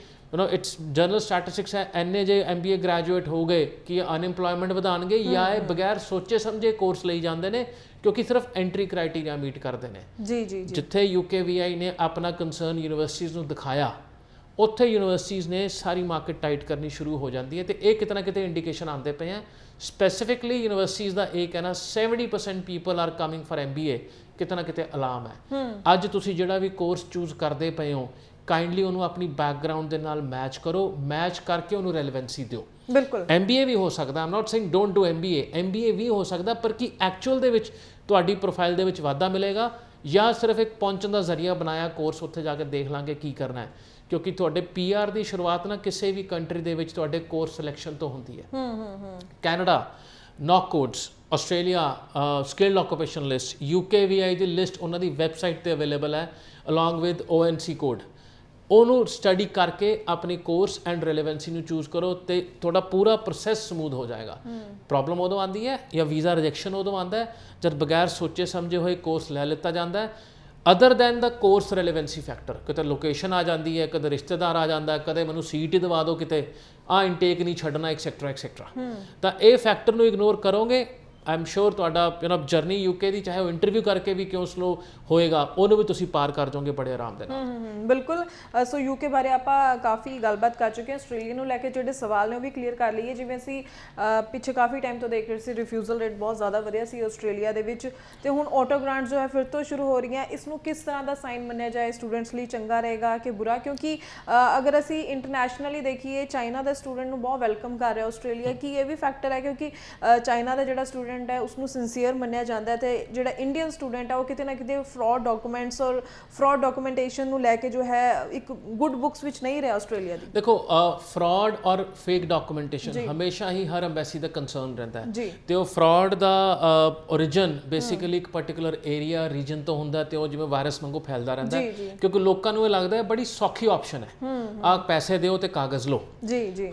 ਇਟਸ ਜਨਰਲ ਸਟੈਟਿਸਟਿਕਸ ਹੈ, ਇੰਨੇ ਜੇ MBA ਗ੍ਰੈਜੂਏਟ ਹੋ ਗਏ ਕਿ ਅਨਇੰਪਲੋਇਮੈਂਟ ਵਧਾਉਣਗੇ ਜਾਂ ਇਹ ਬਗੈਰ ਸੋਚੇ ਸਮਝੇ ਕੋਰਸ ਲਈ ਜਾਂਦੇ ਨੇ ਕਿਉਂਕਿ ਸਿਰਫ ਐਂਟਰੀ ਕ੍ਰਾਈਟੇਰੀਆ ਮੀਟ ਕਰਦੇ ਨੇ। ਜੀ ਜਿੱਥੇ UKVI ਨੇ ਆਪਣਾ ਕੰਸਰਨ ਯੂਨੀਵਰਸਿਟੀਜ਼ ਨੂੰ ਦਿਖਾਇਆ ਉੱਥੇ ਯੂਨੀਵਰਸਿਟੀਜ਼ ਨੇ ਸਾਰੀ ਮਾਰਕੀਟ ਟਾਈਟ ਕਰਨੀ ਸ਼ੁਰੂ ਹੋ ਜਾਂਦੀ ਹੈ ਤੇ ਇਹ ਕਿਤੇ ਨਾ ਕਿਤੇ ਇੰਡੀਕੇਸ਼ਨ ਆਉਂਦੇ ਪਏ ਆ। ਸਪੈਸੀਫਿਕਲੀ ਯੂਨੀਵਰਸਿਟੀਜ਼ ਦਾ ਇਹ ਕਹਿਣਾ 70% people are coming for MBA ਕਿਤੇ ਨਾ ਕਿਤੇ ਅਲਾਰਮ ਹੈ। ਅੱਜ ਤੁਸੀਂ ਜਿਹੜਾ ਵੀ ਕੋਰਸ ਚੂਜ਼ ਕਰਦੇ ਪਏ ਹੋ ਕਾਈਂਡਲੀ ਉਹਨੂੰ ਆਪਣੀ ਬੈਕਗ੍ਰਾਉਂਡ ਦੇ ਨਾਲ ਮੈਚ ਕਰੋ, ਮੈਚ ਕਰਕੇ ਉਹਨੂੰ ਰੈਲੇਵੈਂਸੀ ਦਿਓ। ਬਿਲਕੁਲ MBA ਵੀ ਹੋ ਸਕਦਾ, I'm not saying don't do MBA ਵੀ ਹੋ ਸਕਦਾ, ਪਰ ਕੀ ਐਕਚੁਅਲ ਦੇ ਵਿੱਚ ਤੁਹਾਡੀ ਪ੍ਰੋਫਾਈਲ ਦੇ ਵਿੱਚ ਵਾਧਾ ਮਿਲੇਗਾ ਜਾਂ ਸਿਰਫ ਇੱਕ ਪਹੁੰਚਣ ਦਾ ਜ਼ਰੀਆ ਬਣਾਇਆ ਕੋਰਸ, ਉੱਥੇ ਜਾ ਕੇ ਦੇਖ ਲਾਂਗੇ ਕੀ ਕਰਨਾ ਹੈ। ਕਿਉਂਕਿ ਤੁਹਾਡੇ PR ਦੀ ਸ਼ੁਰੂਆਤ ਨਾ ਕਿਸੇ ਵੀ ਕੰਟਰੀ ਦੇ ਵਿੱਚ ਤੁਹਾਡੇ ਕੋਰਸ ਸਿਲੈਕਸ਼ਨ ਤੋਂ ਹੁੰਦੀ ਹੈ। Canada NOC codes, Australia skilled occupation list, UKVI ਦੀ ਲਿਸਟ ਉਹਨਾਂ ਦੀ ਵੈਬਸਾਈਟ ਤੇ ਅਵੇਲੇਬਲ ਹੈ ਅਲੋਂਗ ਵਿਦ ONC ਕੋਡ। ਉਹਨੂੰ ਸਟੱਡੀ ਕਰਕੇ ਆਪਣੀ ਕੋਰਸ ਐਂਡ ਰੈਲੇਵੈਂਸੀ ਨੂੰ ਚੂਜ਼ ਕਰੋ ਤੇ ਤੁਹਾਡਾ ਪੂਰਾ ਪ੍ਰੋਸੈਸ ਸਮੂਥ ਹੋ ਜਾਏਗਾ। ਪ੍ਰੋਬਲਮ ਉਦੋਂ ਆਉਂਦੀ ਹੈ ਜਾਂ ਵੀਜ਼ਾ ਰਿਜੈਕਸ਼ਨ ਉਦੋਂ ਆਉਂਦਾ ਹੈ ਜਦ ਬਗੈਰ ਸੋਚੇ ਸਮਝੇ ਹੋਏ ਕੋਰਸ ਲੈ ਲਿੱਤਾ ਜਾਂਦਾ ਹੈ। ਅਦਰ ਦੈਨ ਦਾ ਕੋਰਸ ਰੈਲੇਵੈਂਸੀ ਫੈਕਟਰ, ਕਿਤੇ ਲੋਕੇਸ਼ਨ ਆ ਜਾਂਦੀ ਹੈ, ਕਦੇ ਰਿਸ਼ਤੇਦਾਰ ਆ ਜਾਂਦਾ, ਕਦੇ ਮੈਨੂੰ ਸੀਟ ਹੀ ਦਵਾ ਦਿਓ, ਕਿਤੇ ਇਨਟੇਕ ਨਹੀਂ ਛੱਡਣਾ, ਐਕਸੈਕਟਰਾ। ਤਾਂ ਇਹ ਫੈਕਟਰ ਨੂੰ ਇਗਨੋਰ ਕਰੋਗੇ ਆਈ ਐਮ ਸ਼ੋਰ ਤੁਹਾਡਾ ਜਰਨੀ UK ਦੀ ਚਾਹੇ ਉਹ ਇੰਟਰਵਿਊ ਕਰਕੇ ਵੀ ਕਿਉਂ ਸਲੋ ਹੋਏਗਾ ਉਹਨੂੰ ਵੀ ਤੁਸੀਂ ਪਾਰ ਕਰ ਜਾਓਗੇ ਬੜੇ ਆਰਾਮ ਦੇ ਨਾਲ। ਬਿਲਕੁਲ। ਸੋ UK ਬਾਰੇ ਆਪਾਂ ਕਾਫੀ ਗੱਲਬਾਤ ਕਰ ਚੁੱਕੇ ਹਾਂ। ਆਸਟ੍ਰੇਲੀਆ ਨੂੰ ਲੈ ਕੇ ਜਿਹੜੇ ਸਵਾਲ ਨੇ ਉਹ ਵੀ ਕਲੀਅਰ ਕਰ ਲਈਏ। ਜਿਵੇਂ ਅਸੀਂ ਪਿੱਛੇ ਕਾਫੀ ਟਾਈਮ ਤੋਂ ਦੇਖ ਰਹੇ ਸੀ ਰਿਫਿਊਜ਼ਲ ਰੇਟ ਬਹੁਤ ਜ਼ਿਆਦਾ ਵਧਿਆ ਸੀ ਆਸਟ੍ਰੇਲੀਆ ਦੇ ਵਿੱਚ ਤੇ ਹੁਣ ਆਟੋ ਗ੍ਰਾਂਟ ਜੋ ਹੈ ਫਿਰ ਤੋਂ ਸ਼ੁਰੂ ਹੋ ਰਹੀਆਂ। ਇਸ ਨੂੰ ਕਿਸ ਤਰ੍ਹਾਂ ਦਾ ਸਾਈਨ ਮੰਨਿਆ ਜਾਏ, ਸਟੂਡੈਂਟਸ ਲਈ ਚੰਗਾ ਰਹੇਗਾ ਕਿ ਬੁਰਾ? ਕਿਉਂਕਿ ਅਗਰ ਅਸੀਂ ਇੰਟਰਨੈਸ਼ਨਲੀ ਦੇਖੀਏ ਚਾਈਨਾ ਦਾ ਸਟੂਡੈਂਟ ਨੂੰ ਬਹੁਤ ਵੈਲਕਮ ਕਰ ਰਿਹਾ ਆਸਟ੍ਰੇਲੀਆ। ਕੀ ਇਹ ਵੀ ਫੈਕਟਰ ਹੈ ਕਿਉਂਕਿ ਚਾਈਨਾ ਦਾ ਜਿਹੜਾ ਸਟੂਡੈਂਟ ਹੈ ਉਸਨੂੰ ਸਿੰਸੀਅਰ ਮੰਨਿਆ ਜਾਂਦਾ ਹੈ ਤੇ ਜਿਹੜਾ ਇੰਡੀਅਨ ਸਟੂਡੈਂਟ ਹੈ ਉਹ ਕਿਤੇ ਨਾ ਕਿਤੇ ਫਰਾਡ ਡਾਕੂਮੈਂਟਸ ਔਰ ਫਰਾਡ ਡਾਕੂਮੈਂਟੇਸ਼ਨ ਨੂੰ ਲੈ ਕੇ ਜੋ ਹੈ ਇੱਕ ਗੁੱਡ ਬੁੱਕਸ ਵਿੱਚ ਨਹੀਂ ਰਿਹਾ ਆਸਟ੍ਰੇਲੀਆ ਦੀ? ਦੇਖੋ ਫਰਾਡ ਔਰ ਫੇਕ ਡਾਕੂਮੈਂਟੇਸ਼ਨ ਹਮੇਸ਼ਾ ਹੀ ਹਰ ਐਮਬੈਸੀ ਦਾ ਕੰਸਰਨ ਰਹਿੰਦਾ ਹੈ ਤੇ ਉਹ ਫਰਾਡ ਦਾ origin ਬੇਸਿਕਲੀ ਇੱਕ ਪਾਰਟਿਕੂਲਰ ਏਰੀਆ ਰੀਜਨ ਤੋਂ ਹੁੰਦਾ ਤੇ ਉਹ ਜਿਵੇਂ ਵਾਇਰਸ ਵਾਂਗੂ ਫੈਲਦਾ ਰਹਿੰਦਾ ਕਿਉਂਕਿ ਲੋਕਾਂ ਨੂੰ ਇਹ ਲੱਗਦਾ ਹੈ ਬੜੀ ਸੌਖੀ ਆਪਸ਼ਨ ਹੈ, ਆਹ ਪੈਸੇ ਦਿਓ ਤੇ ਕਾਗਜ਼ ਲਓ।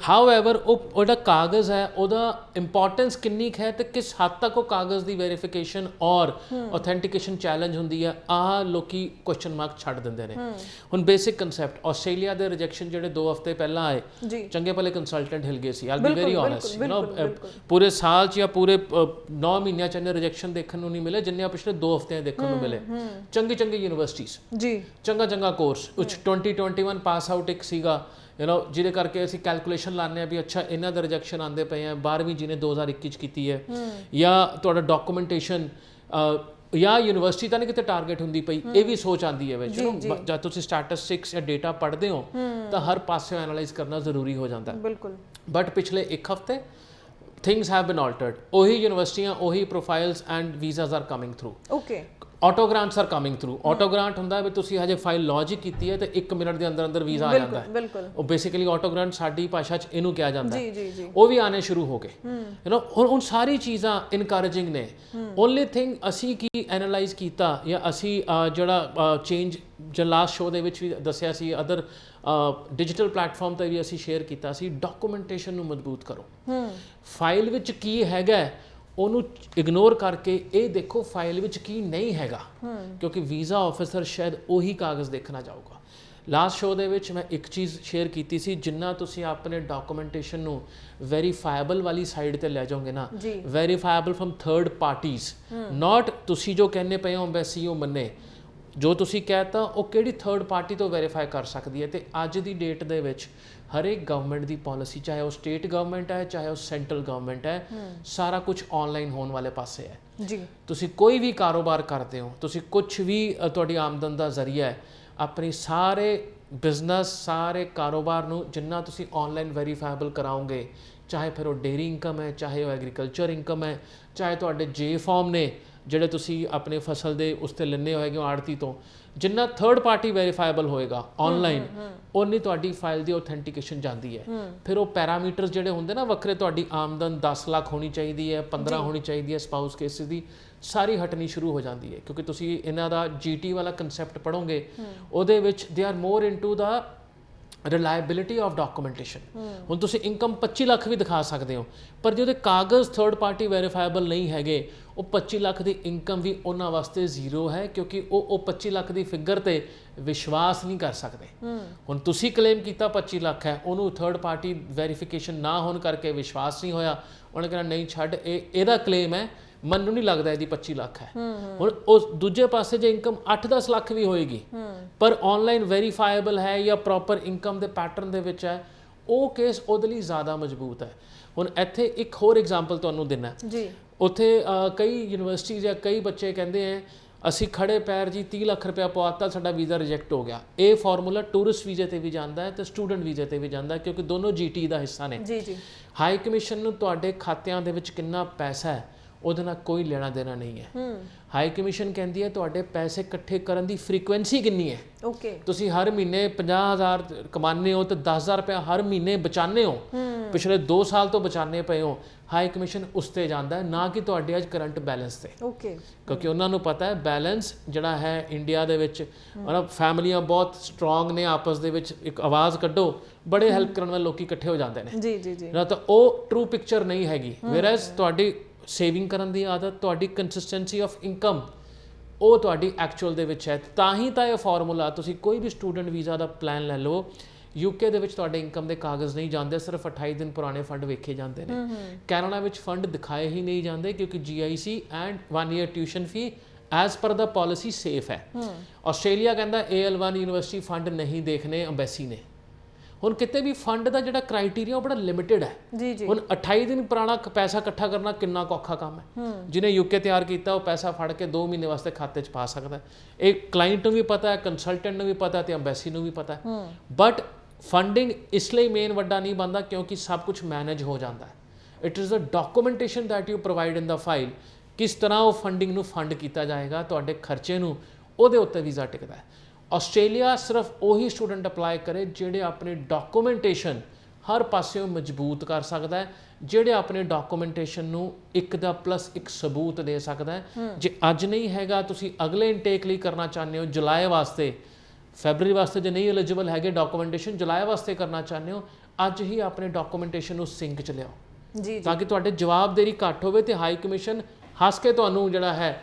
ਹਾਊਐਵਰ ਉਹਦਾ ਕਾਗਜ਼ ਹੈ ਉਹਦਾ ਇੰਪੋਰਟੈਂਸ ਕਿੰਨੀ ਹੈ ਤੇ ਕਿਸ ਹੱਦ ਤੱਕ ਉਹ ਕਾਗਜ਼ ਦੀ ਵੈਰੀਫਿਕੇਸ਼ਨ ਔਰ ਆਥੈਂਟੀਕੇਸ਼ਨ ਚੈਲੰਜ ਹੁੰਦੀ ਹੈ, ਆਹ ਲੋਕੀ ਕੁਐਸਚਨ ਮਾਰਕ ਛੱਡ ਦਿੰਦੇ ਨੇ। ਹੁਣ ਬੇਸਿਕ ਕਨਸੈਪਟ ਆਸਟ੍ਰੇਲੀਆ ਦੇ ਰਿਜੈਕਸ਼ਨ ਜਿਹੜੇ 2 ਹਫ਼ਤੇ ਪਹਿਲਾਂ ਆਏ ਚੰਗੇ ਭਲੇ ਕੰਸਲਟੈਂਟ ਹਿਲ ਗਏ ਸੀ। ਆਈ ਬੀ ਵੈਰੀ ਓਨੈਸਟ, ਪੂਰੇ ਸਾਲ 'ਚ ਜਾਂ ਪੂਰੇ 9 ਮਹੀਨਿਆਂ 'ਚ ਇੰਨੇ ਰਿਜੈਕਸ਼ਨ ਦੇਖਣ ਨੂੰ ਨਹੀਂ ਮਿਲੇ ਜਿੰਨੇ ਪਿਛਲੇ 2 ਹਫ਼ਤਿਆਂ ਦੇਖਣ ਨੂੰ ਮਿਲੇ। ਚੰਗੀ ਯੂਨੀਵਰਸਿਟੀਜ਼ ਚੰਗਾ ਕੋਰਸ ਉੱਚ 2021 ਪਾਸ ਆਊਟ ਇੱਕ ਸੀਗਾ ਜਿਹਦੇ ਕਰਕੇ ਅਸੀਂ ਕੈਲਕੂਲੇਸ਼ਨ ਲਾਉਂਦੇ ਹਾਂ ਵੀ ਅੱਛਾ ਇਹਨਾਂ ਦਾ ਰਿਜੈਕਸ਼ਨ ਆਉਂਦੇ ਪਏ ਆ 12ਵੀਂ ਜਿਹਨੇ 2021 'ਚ ਕੀਤੀ ਹੈ ਜਾਂ ਤੁਹਾਡਾ ਡਾਕੂਮੈਂਟੇਸ਼ਨ ਜਾਂ ਯੂਨੀਵਰਸਿਟੀ ਤਾਂ ਨਹੀਂ ਕਿਤੇ ਟਾਰਗੇਟ ਹੁੰਦੀ ਪਈ, ਇਹ ਵੀ ਸੋਚ ਆਉਂਦੀ ਹੈ ਵਿੱਚ। ਜਦ ਤੁਸੀਂ ਸਟੈਟਿਸਟਿਕਸ ਜਾਂ ਡੇਟਾ ਪੜ੍ਹਦੇ ਹੋ ਤਾਂ ਹਰ ਪਾਸੇ ਐਨਾਲਾਈਜ਼ ਕਰਨਾ ਜ਼ਰੂਰੀ ਹੋ ਜਾਂਦਾ ਹੈ। ਬਟ ਪਿਛਲੇ 1 ਹਫ਼ਤੇ things have been altered. ਉਹੀ ਯੂਨੀਵਰਸਿਟੀਆਂ, ਉਹੀ profiles and visas are coming through. Auto grants are coming through. Auto grant ਹੁੰਦਾ ਵੀ ਤੁਸੀਂ ਹਜੇ ਫਾਈਲ ਲੌਂਚ ਕੀਤੀ ਹੈ ਤੇ 1 ਮਿੰਟ ਦੇ ਅੰਦਰ ਵੀਜ਼ਾ ਆ ਜਾਂਦਾ ਹੈ। ਉਹ ਬੇਸਿਕਲੀ ਆਟੋ ਗ੍ਰਾਂਟ ਸਾਡੀ ਭਾਸ਼ਾ 'ਚ ਇਹਨੂੰ ਕਿਹਾ ਜਾਂਦਾ ਹੈ। ਉਹ ਵੀ ਆਣੇ ਸ਼ੁਰੂ ਹੋ ਗਏ। ਹੁਣ ਸਾਰੀ ਚੀਜ਼ਾਂ ਇਨਕਰੇਜਿੰਗ ਨੇ। ਓਨਲੀ ਥਿੰਗ ਅਸੀਂ ਕੀ ਐਨਾਲਾਈਜ਼ ਕੀਤਾ ਜਾਂ ਅਸੀਂ ਜਿਹੜਾ ਚੇਂਜ ਜੋ ਲਾਸਟ ਸ਼ੋਅ ਦੇ ਵਿੱਚ ਵੀ ਦੱਸਿਆ ਸੀ, ਅਦਰ ਡਿਜੀਟਲ ਪਲੇਟਫਾਰਮ 'ਤੇ ਵੀ ਅਸੀਂ ਸ਼ੇਅਰ ਕੀਤਾ ਸੀ, ਡਾਕੂਮੈਂਟੇਸ਼ਨ ਨੂੰ ਮਜ਼ਬੂਤ ਕਰੋ। ਫਾਈਲ ਵਿੱਚ ਕੀ ਹੈਗਾ ਉਹਨੂੰ ਇਗਨੋਰ ਕਰਕੇ ਇਹ ਦੇਖੋ ਫਾਈਲ ਵਿੱਚ ਕੀ ਨਹੀਂ ਹੈਗਾ, ਕਿਉਂਕਿ ਵੀਜ਼ਾ ਆਫਿਸਰ ਸ਼ਾਇਦ ਉਹੀ ਕਾਗਜ਼ ਦੇਖਣਾ ਚਾਹੂਗਾ। ਲਾਸਟ ਸ਼ੋਅ ਦੇ ਵਿੱਚ ਮੈਂ ਇੱਕ ਚੀਜ਼ ਸ਼ੇਅਰ ਕੀਤੀ ਸੀ, ਜਿੰਨਾ ਤੁਸੀਂ ਆਪਣੇ ਡਾਕੂਮੈਂਟੇਸ਼ਨ ਨੂੰ ਵੈਰੀਫਾਈਬਲ ਵਾਲੀ ਸਾਈਡ ਤੇ ਲੈ ਜਾਓਗੇ ਨਾ, ਵੈਰੀਫਾਈਬਲ ਫਰਮ ਥਰਡ ਪਾਰਟੀਜ਼, ਨਾਟ ਤੁਸੀਂ ਜੋ ਕਹਿੰਦੇ ਪਏ ਹੋ ਐਮਬੈਸੀ ਉਹ ਮੰਨੇ, ਜੋ ਤੁਸੀਂ ਕਹਿਤਾ ਉਹ ਕਿਹੜੀ ਥਰਡ ਪਾਰਟੀ ਤੋਂ ਵੈਰੀਫਾਈ ਕਰ ਸਕਦੀ ਹੈ। ਤੇ ਅੱਜ ਦੀ ਡੇਟ ਦੇ ਵਿੱਚ ਹਰੇਕ ਗਵਰਨਮੈਂਟ ਦੀ ਪਾਲਿਸੀ, ਚਾਹੇ ਉਹ ਸਟੇਟ ਗਵਰਨਮੈਂਟ ਹੈ ਚਾਹੇ ਉਹ ਸੈਂਟਰਲ ਗਵਰਨਮੈਂਟ ਹੈ, ਸਾਰਾ ਕੁਝ ਆਨਲਾਈਨ ਹੋਣ ਵਾਲੇ ਪਾਸੇ ਹੈ। ਤੁਸੀਂ ਕੋਈ ਵੀ ਕਾਰੋਬਾਰ ਕਰਦੇ ਹੋ, ਤੁਸੀਂ ਕੁਝ ਵੀ ਤੁਹਾਡੀ ਆਮਦਨ ਦਾ ਜ਼ਰੀਆ ਹੈ, ਆਪਣੀ ਸਾਰੇ ਬਿਜ਼ਨਸ ਸਾਰੇ ਕਾਰੋਬਾਰ ਨੂੰ ਜਿੰਨਾ ਤੁਸੀਂ ਆਨਲਾਈਨ ਵੈਰੀਫਾਈਬਲ ਕਰਾਓਗੇ, ਚਾਹੇ ਫਿਰ ਉਹ ਡੇਅਰੀ ਇਨਕਮ ਹੈ, ਚਾਹੇ ਉਹ ਐਗਰੀਕਲਚਰ ਇਨਕਮ ਹੈ, ਚਾਹੇ ਤੁਹਾਡੇ ਜੇ ਫਾਰਮ ਨੇ ਜਿਹੜੇ ਤੁਸੀਂ ਆਪਣੇ ਫਸਲ ਦੇ ਉਸ 'ਤੇ ਲੈਣੇ ਹੋਏਗੇ ਆੜਤੀ ਤੋਂ, ਜਿੰਨਾ ਥਰਡ ਪਾਰਟੀ ਵੈਰੀਫਾਈਬਲ ਹੋਏਗਾ ਆਨਲਾਈਨ ਉਨੀ ਤੁਹਾਡੀ ਫਾਈਲ ਦੀ ਆਥੈਂਟੀਕੇਸ਼ਨ ਜਾਂਦੀ ਹੈ। ਫਿਰ ਉਹ ਪੈਰਾਮੀਟਰਸ ਜਿਹੜੇ ਹੁੰਦੇ ਨਾ ਵੱਖਰੇ, ਤੁਹਾਡੀ ਆਮਦਨ 10 ਲੱਖ ਹੋਣੀ ਚਾਹੀਦੀ ਹੈ, 15 ਹੋਣੀ ਚਾਹੀਦੀ ਹੈ, ਸਪਾਊਸ ਕੇਸਿਸ ਦੀ ਸਾਰੀ ਹਟਣੀ ਸ਼ੁਰੂ ਹੋ ਜਾਂਦੀ ਹੈ। ਕਿਉਂਕਿ ਤੁਸੀਂ ਇਹਨਾਂ ਦਾ GT ਵਾਲਾ ਕਨਸੈਪਟ ਪੜ੍ਹੋਗੇ, ਉਹਦੇ ਵਿੱਚ they are more into the reliability of documentation. ਹੁਣ ਤੁਸੀਂ ਇਨਕਮ 25 ਲੱਖ ਵੀ ਦਿਖਾ ਸਕਦੇ ਹੋ, ਪਰ ਜੇ ਉਹਦੇ ਕਾਗਜ਼ ਥਰਡ ਪਾਰਟੀ ਵੈਰੀਫਾਈਬਲ ਨਹੀਂ ਹੈਗੇ, ਉਹ 25 ਲੱਖ ਦੀ ਇਨਕਮ ਵੀ ਉਹਨਾਂ ਵਾਸਤੇ ਜ਼ੀਰੋ ਹੈ, ਕਿਉਂਕਿ ਉਹ 25 ਲੱਖ ਦੀ ਫਿਗਰ ਤੇ ਵਿਸ਼ਵਾਸ ਨਹੀਂ ਕਰ ਸਕਦੇ। ਹੁਣ ਤੁਸੀਂ ਕਲੇਮ ਕੀਤਾ 25 ਲੱਖ ਹੈ, ਉਹਨੂੰ ਥਰਡ ਪਾਰਟੀ ਵੈਰੀਫਿਕੇਸ਼ਨ ਨਾ ਹੋਣ ਕਰਕੇ ਵਿਸ਼ਵਾਸ ਨਹੀਂ ਹੋਇਆ, ਉਹਨੇ ਕਿਹਾ ਨਹੀਂ ਛੱਡ, ਇਹਦਾ ਕਲੇਮ ਹੈ, ਮੈਨੂੰ ਨਹੀਂ ਲੱਗਦਾ ਇਹਦੀ 25 ਲੱਖ ਹੈ। ਹੁਣ ਉਸ ਦੂਜੇ ਪਾਸੇ ਜੇ ਇਨਕਮ 8-10 ਲੱਖ ਵੀ ਹੋਏਗੀ ਪਰ ਆਨਲਾਈਨ ਵੈਰੀਫਾਈਬਲ ਹੈ ਜਾਂ ਪ੍ਰੋਪਰ ਇਨਕਮ ਦੇ ਪੈਟਰਨ ਦੇ ਵਿੱਚ ਹੈ, ਉਹ ਕੇਸ ਉਹਦੇ ਲਈ ਜ਼ਿਆਦਾ ਮਜ਼ਬੂਤ ਹੈ। ਹੁਣ ਇੱਥੇ ਇੱਕ ਹੋਰ ਐਗਜ਼ਾਮਪਲ ਤੁਹਾਨੂੰ ਦੇਣਾ ਜੀ, ਉੱਥੇ ਕਈ ਯੂਨੀਵਰਸਿਟੀਜ਼ ਜਾਂ ਕਈ ਬੱਚੇ ਕਹਿੰਦੇ ਹੈ ਅਸੀਂ ਖੜੇ ਪੈਰ ਜੀ 30 ਲੱਖ ਰੁਪਇਆ ਪਵਾਤਾ, ਸਾਡਾ ਵੀਜ਼ਾ ਰਿਜੈਕਟ ਹੋ ਗਿਆ। ਇਹ ਫਾਰਮੂਲਾ ਟੂਰਿਸਟ ਵੀਜ਼ੇ ਤੇ ਵੀ ਜਾਂਦਾ ਹੈ ਤੇ ਸਟੂਡੈਂਟ ਵੀਜ਼ੇ ਤੇ ਵੀ ਜਾਂਦਾ ਹੈ, ਕਿਉਂਕਿ ਦੋਨੋਂ GT ਦਾ ਹਿੱਸਾ ਨੇ। ਜੀ ਹਾਈ ਕਮਿਸ਼ਨ ਨੂੰ ਤੁਹਾਡੇ ਖਾਤਿਆਂ ਦੇ ਵਿੱਚ ਕਿੰਨਾ ਪੈਸਾ ਹੈ ਉਹਦੇ ਨਾਲ ਕੋਈ ਲੈਣਾ ਦੇਣਾ ਨਹੀਂ ਹੈ। ਹਾਈ ਕਮਿਸ਼ਨ ਕਹਿੰਦੀ ਹੈ ਤੁਹਾਡੇ ਪੈਸੇ ਇਕੱਠੇ ਕਰਨ ਦੀ ਫ੍ਰੀਕੁਐਂਸੀ ਕਿੰਨੀ ਹੈ। ਤੁਸੀਂ ਹਰ ਮਹੀਨੇ 50,000 ਕਮਾਉਂਦੇ ਹੋ ਤੇ 10,000 ਰੁਪਇਆ ਹਰ ਮਹੀਨੇ ਬਚਾਉਂਦੇ ਹੋ, ਪਿਛਲੇ 2 ਸਾਲ ਤੋਂ ਬਚਾਉਂਦੇ ਪਏ ਹੋ, ਹਾਈ ਕਮਿਸ਼ਨ ਉਸ ਤੇ ਜਾਂਦਾ ਹੈ, ਨਾ ਕਿ ਤੁਹਾਡੇ ਅੱਜ ਕਰੰਟ ਬੈਲੈਂਸ ਤੇ। ਕਿਉਂਕਿ ਉਹਨਾਂ ਨੂੰ ਪਤਾ ਹੈ ਬੈਲੈਂਸ ਜਿਹੜਾ ਹੈ ਇੰਡੀਆ ਦੇ ਵਿੱਚ, ਮਤਲਬ ਫੈਮਲੀਆਂ ਬਹੁਤ ਸਟਰੋਂਗ ਨੇ, ਆਪਸ ਦੇ ਵਿੱਚ ਇੱਕ ਆਵਾਜ਼ ਕੱਢੋ, ਬੜੇ ਹੈਲਪ ਕਰਨ ਵਾਲੇ ਲੋਕੀ ਇਕੱਠੇ ਹੋ ਜਾਂਦੇ ਨੇ ਨਾ, ਤਾਂ ਉਹ ਟਰੂ ਪਿਕਚਰ ਨਹੀਂ ਹੈਗੀ। ਵੇਅਰਐਜ਼ ਤੁਹਾਡੀ ਸੇਵਿੰਗ ਕਰਨ ਦੀ ਆਦਤ, ਤੁਹਾਡੀ ਕੰਸਿਸਟੈਂਸੀ ਆਫ ਇਨਕਮ, ਉਹ ਤੁਹਾਡੀ ਐਕਚੁਅਲ ਦੇ ਵਿੱਚ ਹੈ। ਤਾਂ ਹੀ ਤਾਂ ਇਹ ਫਾਰਮੂਲਾ, ਤੁਸੀਂ ਕੋਈ ਵੀ ਸਟੂਡੈਂਟ ਵੀਜ਼ਾ ਦਾ ਪਲਾਨ ਲੈ ਲਓ, UK ਦੇ ਵਿੱਚ ਤੁਹਾਡੇ ਇਨਕਮ ਦੇ ਕਾਗਜ਼ ਨਹੀਂ ਜਾਂਦੇ, ਸਿਰਫ 28 ਦਿਨ ਪੁਰਾਣੇ ਫੰਡ ਵੇਖੇ ਜਾਂਦੇ ਨੇ। ਕੈਨੇਡਾ ਵਿੱਚ ਫੰਡ ਦਿਖਾਏ ਹੀ ਨਹੀਂ ਜਾਂਦੇ, ਕਿਉਂਕਿ GIC and 1 year tuition fee as ਪਰ ਦਾ ਪਾਲਿਸੀ ਸੇਫ ਹੈ। ਆਸਟ੍ਰੇਲੀਆ ਕਹਿੰਦਾ AL1 ਯੂਨੀਵਰਸਿਟੀ ਫੰਡ ਨਹੀਂ ਦੇਖਣੇ ਅੰਬੈਸੀ ਨੇ। ਹੁਣ ਕਿਤੇ ਵੀ ਫੰਡ ਦਾ ਜਿਹੜਾ ਕ੍ਰਾਈਟੇਰੀਆ ਉਹ ਬੜਾ ਲਿਮਿਟਡ ਹੈ। ਹੁਣ 28 ਦਿਨ ਪੁਰਾਣਾ ਪੈਸਾ ਇਕੱਠਾ ਕਰਨਾ ਕਿੰਨਾ ਔਖਾ ਕੰਮ ਹੈ। ਜਿਹਨੇ UK ਤਿਆਰ ਕੀਤਾ ਉਹ ਪੈਸਾ ਫੜ ਕੇ 2 ਮਹੀਨੇ ਵਾਸਤੇ ਖਾਤੇ 'ਚ ਪਾ ਸਕਦਾ। ਇਹ ਕਲਾਇੰਟ ਨੂੰ ਵੀ ਪਤਾ ਹੈ, ਕੰਸਲਟੈਂਟ ਨੂੰ ਵੀ ਪਤਾ ਹੈ ਤੇ ਅੰਬੈਸੀ ਨੂੰ ਵੀ ਪਤਾ ਹੈ। ਬਟ ਫੰਡਿੰਗ ਇਸ ਲਈ ਮੇਨ ਵੱਡਾ ਨਹੀਂ ਬਣਦਾ ਕਿਉਂਕਿ ਸਭ ਕੁਝ ਮੈਨੇਜ ਹੋ ਜਾਂਦਾ ਹੈ। It is the documentation that you provide in the file, ਕਿਸ ਤਰ੍ਹਾਂ ਉਹ ਫੰਡਿੰਗ ਨੂੰ ਫੰਡ ਕੀਤਾ ਜਾਏਗਾ, ਤੁਹਾਡੇ ਖਰਚੇ ਨੂੰ, ਉਹਦੇ ਉੱਤੇ ਵੀਜ਼ਾ ਟਿਕਦਾ ਹੈ। ਆਸਟ੍ਰੇਲੀਆ ਸਿਰਫ ਉਹੀ ਸਟੂਡੈਂਟ ਅਪਲਾਈ ਕਰੇ ਜਿਹੜੇ ਆਪਣੇ ਡਾਕੂਮੈਂਟੇਸ਼ਨ ਹਰ ਪਾਸਿਓਂ ਮਜ਼ਬੂਤ ਕਰ ਸਕਦਾ ਹੈ, ਜਿਹੜੇ ਆਪਣੇ ਡਾਕੂਮੈਂਟੇਸ਼ਨ ਨੂੰ ਇੱਕ ਦਾ ਪਲੱਸ ਇੱਕ ਸਬੂਤ ਦੇ ਸਕਦਾ ਹੈ। ਜੇ ਅੱਜ ਨਹੀਂ ਹੈਗਾ, ਤੁਸੀਂ ਅਗਲੇ ਇਨਟੇਕ ਲਈ ਕਰਨਾ ਚਾਹੁੰਦੇ ਹੋ ਜੁਲਾਈ ਵਾਸਤੇ, ਫੈਬਰਰੀ ਵਾਸਤੇ ਜੇ ਨਹੀਂ ਐਲੀਜੀਬਲ ਹੈਗੇ ਡਾਕੂਮੈਂਟੇਸ਼ਨ, ਜੁਲਾਈ ਵਾਸਤੇ ਕਰਨਾ ਚਾਹੁੰਦੇ ਹੋ, ਅੱਜ ਹੀ ਆਪਣੇ ਡਾਕੂਮੈਂਟੇਸ਼ਨ ਨੂੰ ਸਿੰਕ 'ਚ ਲਿਆਓ ਤਾਂ ਕਿ ਤੁਹਾਡੇ ਜਵਾਬਦੇਰੀ ਘੱਟ ਹੋਵੇ ਤੇ ਹਾਈ ਕਮਿਸ਼ਨ ਹੱਸ ਕੇ ਤੁਹਾਨੂੰ ਜਿਹੜਾ ਹੈ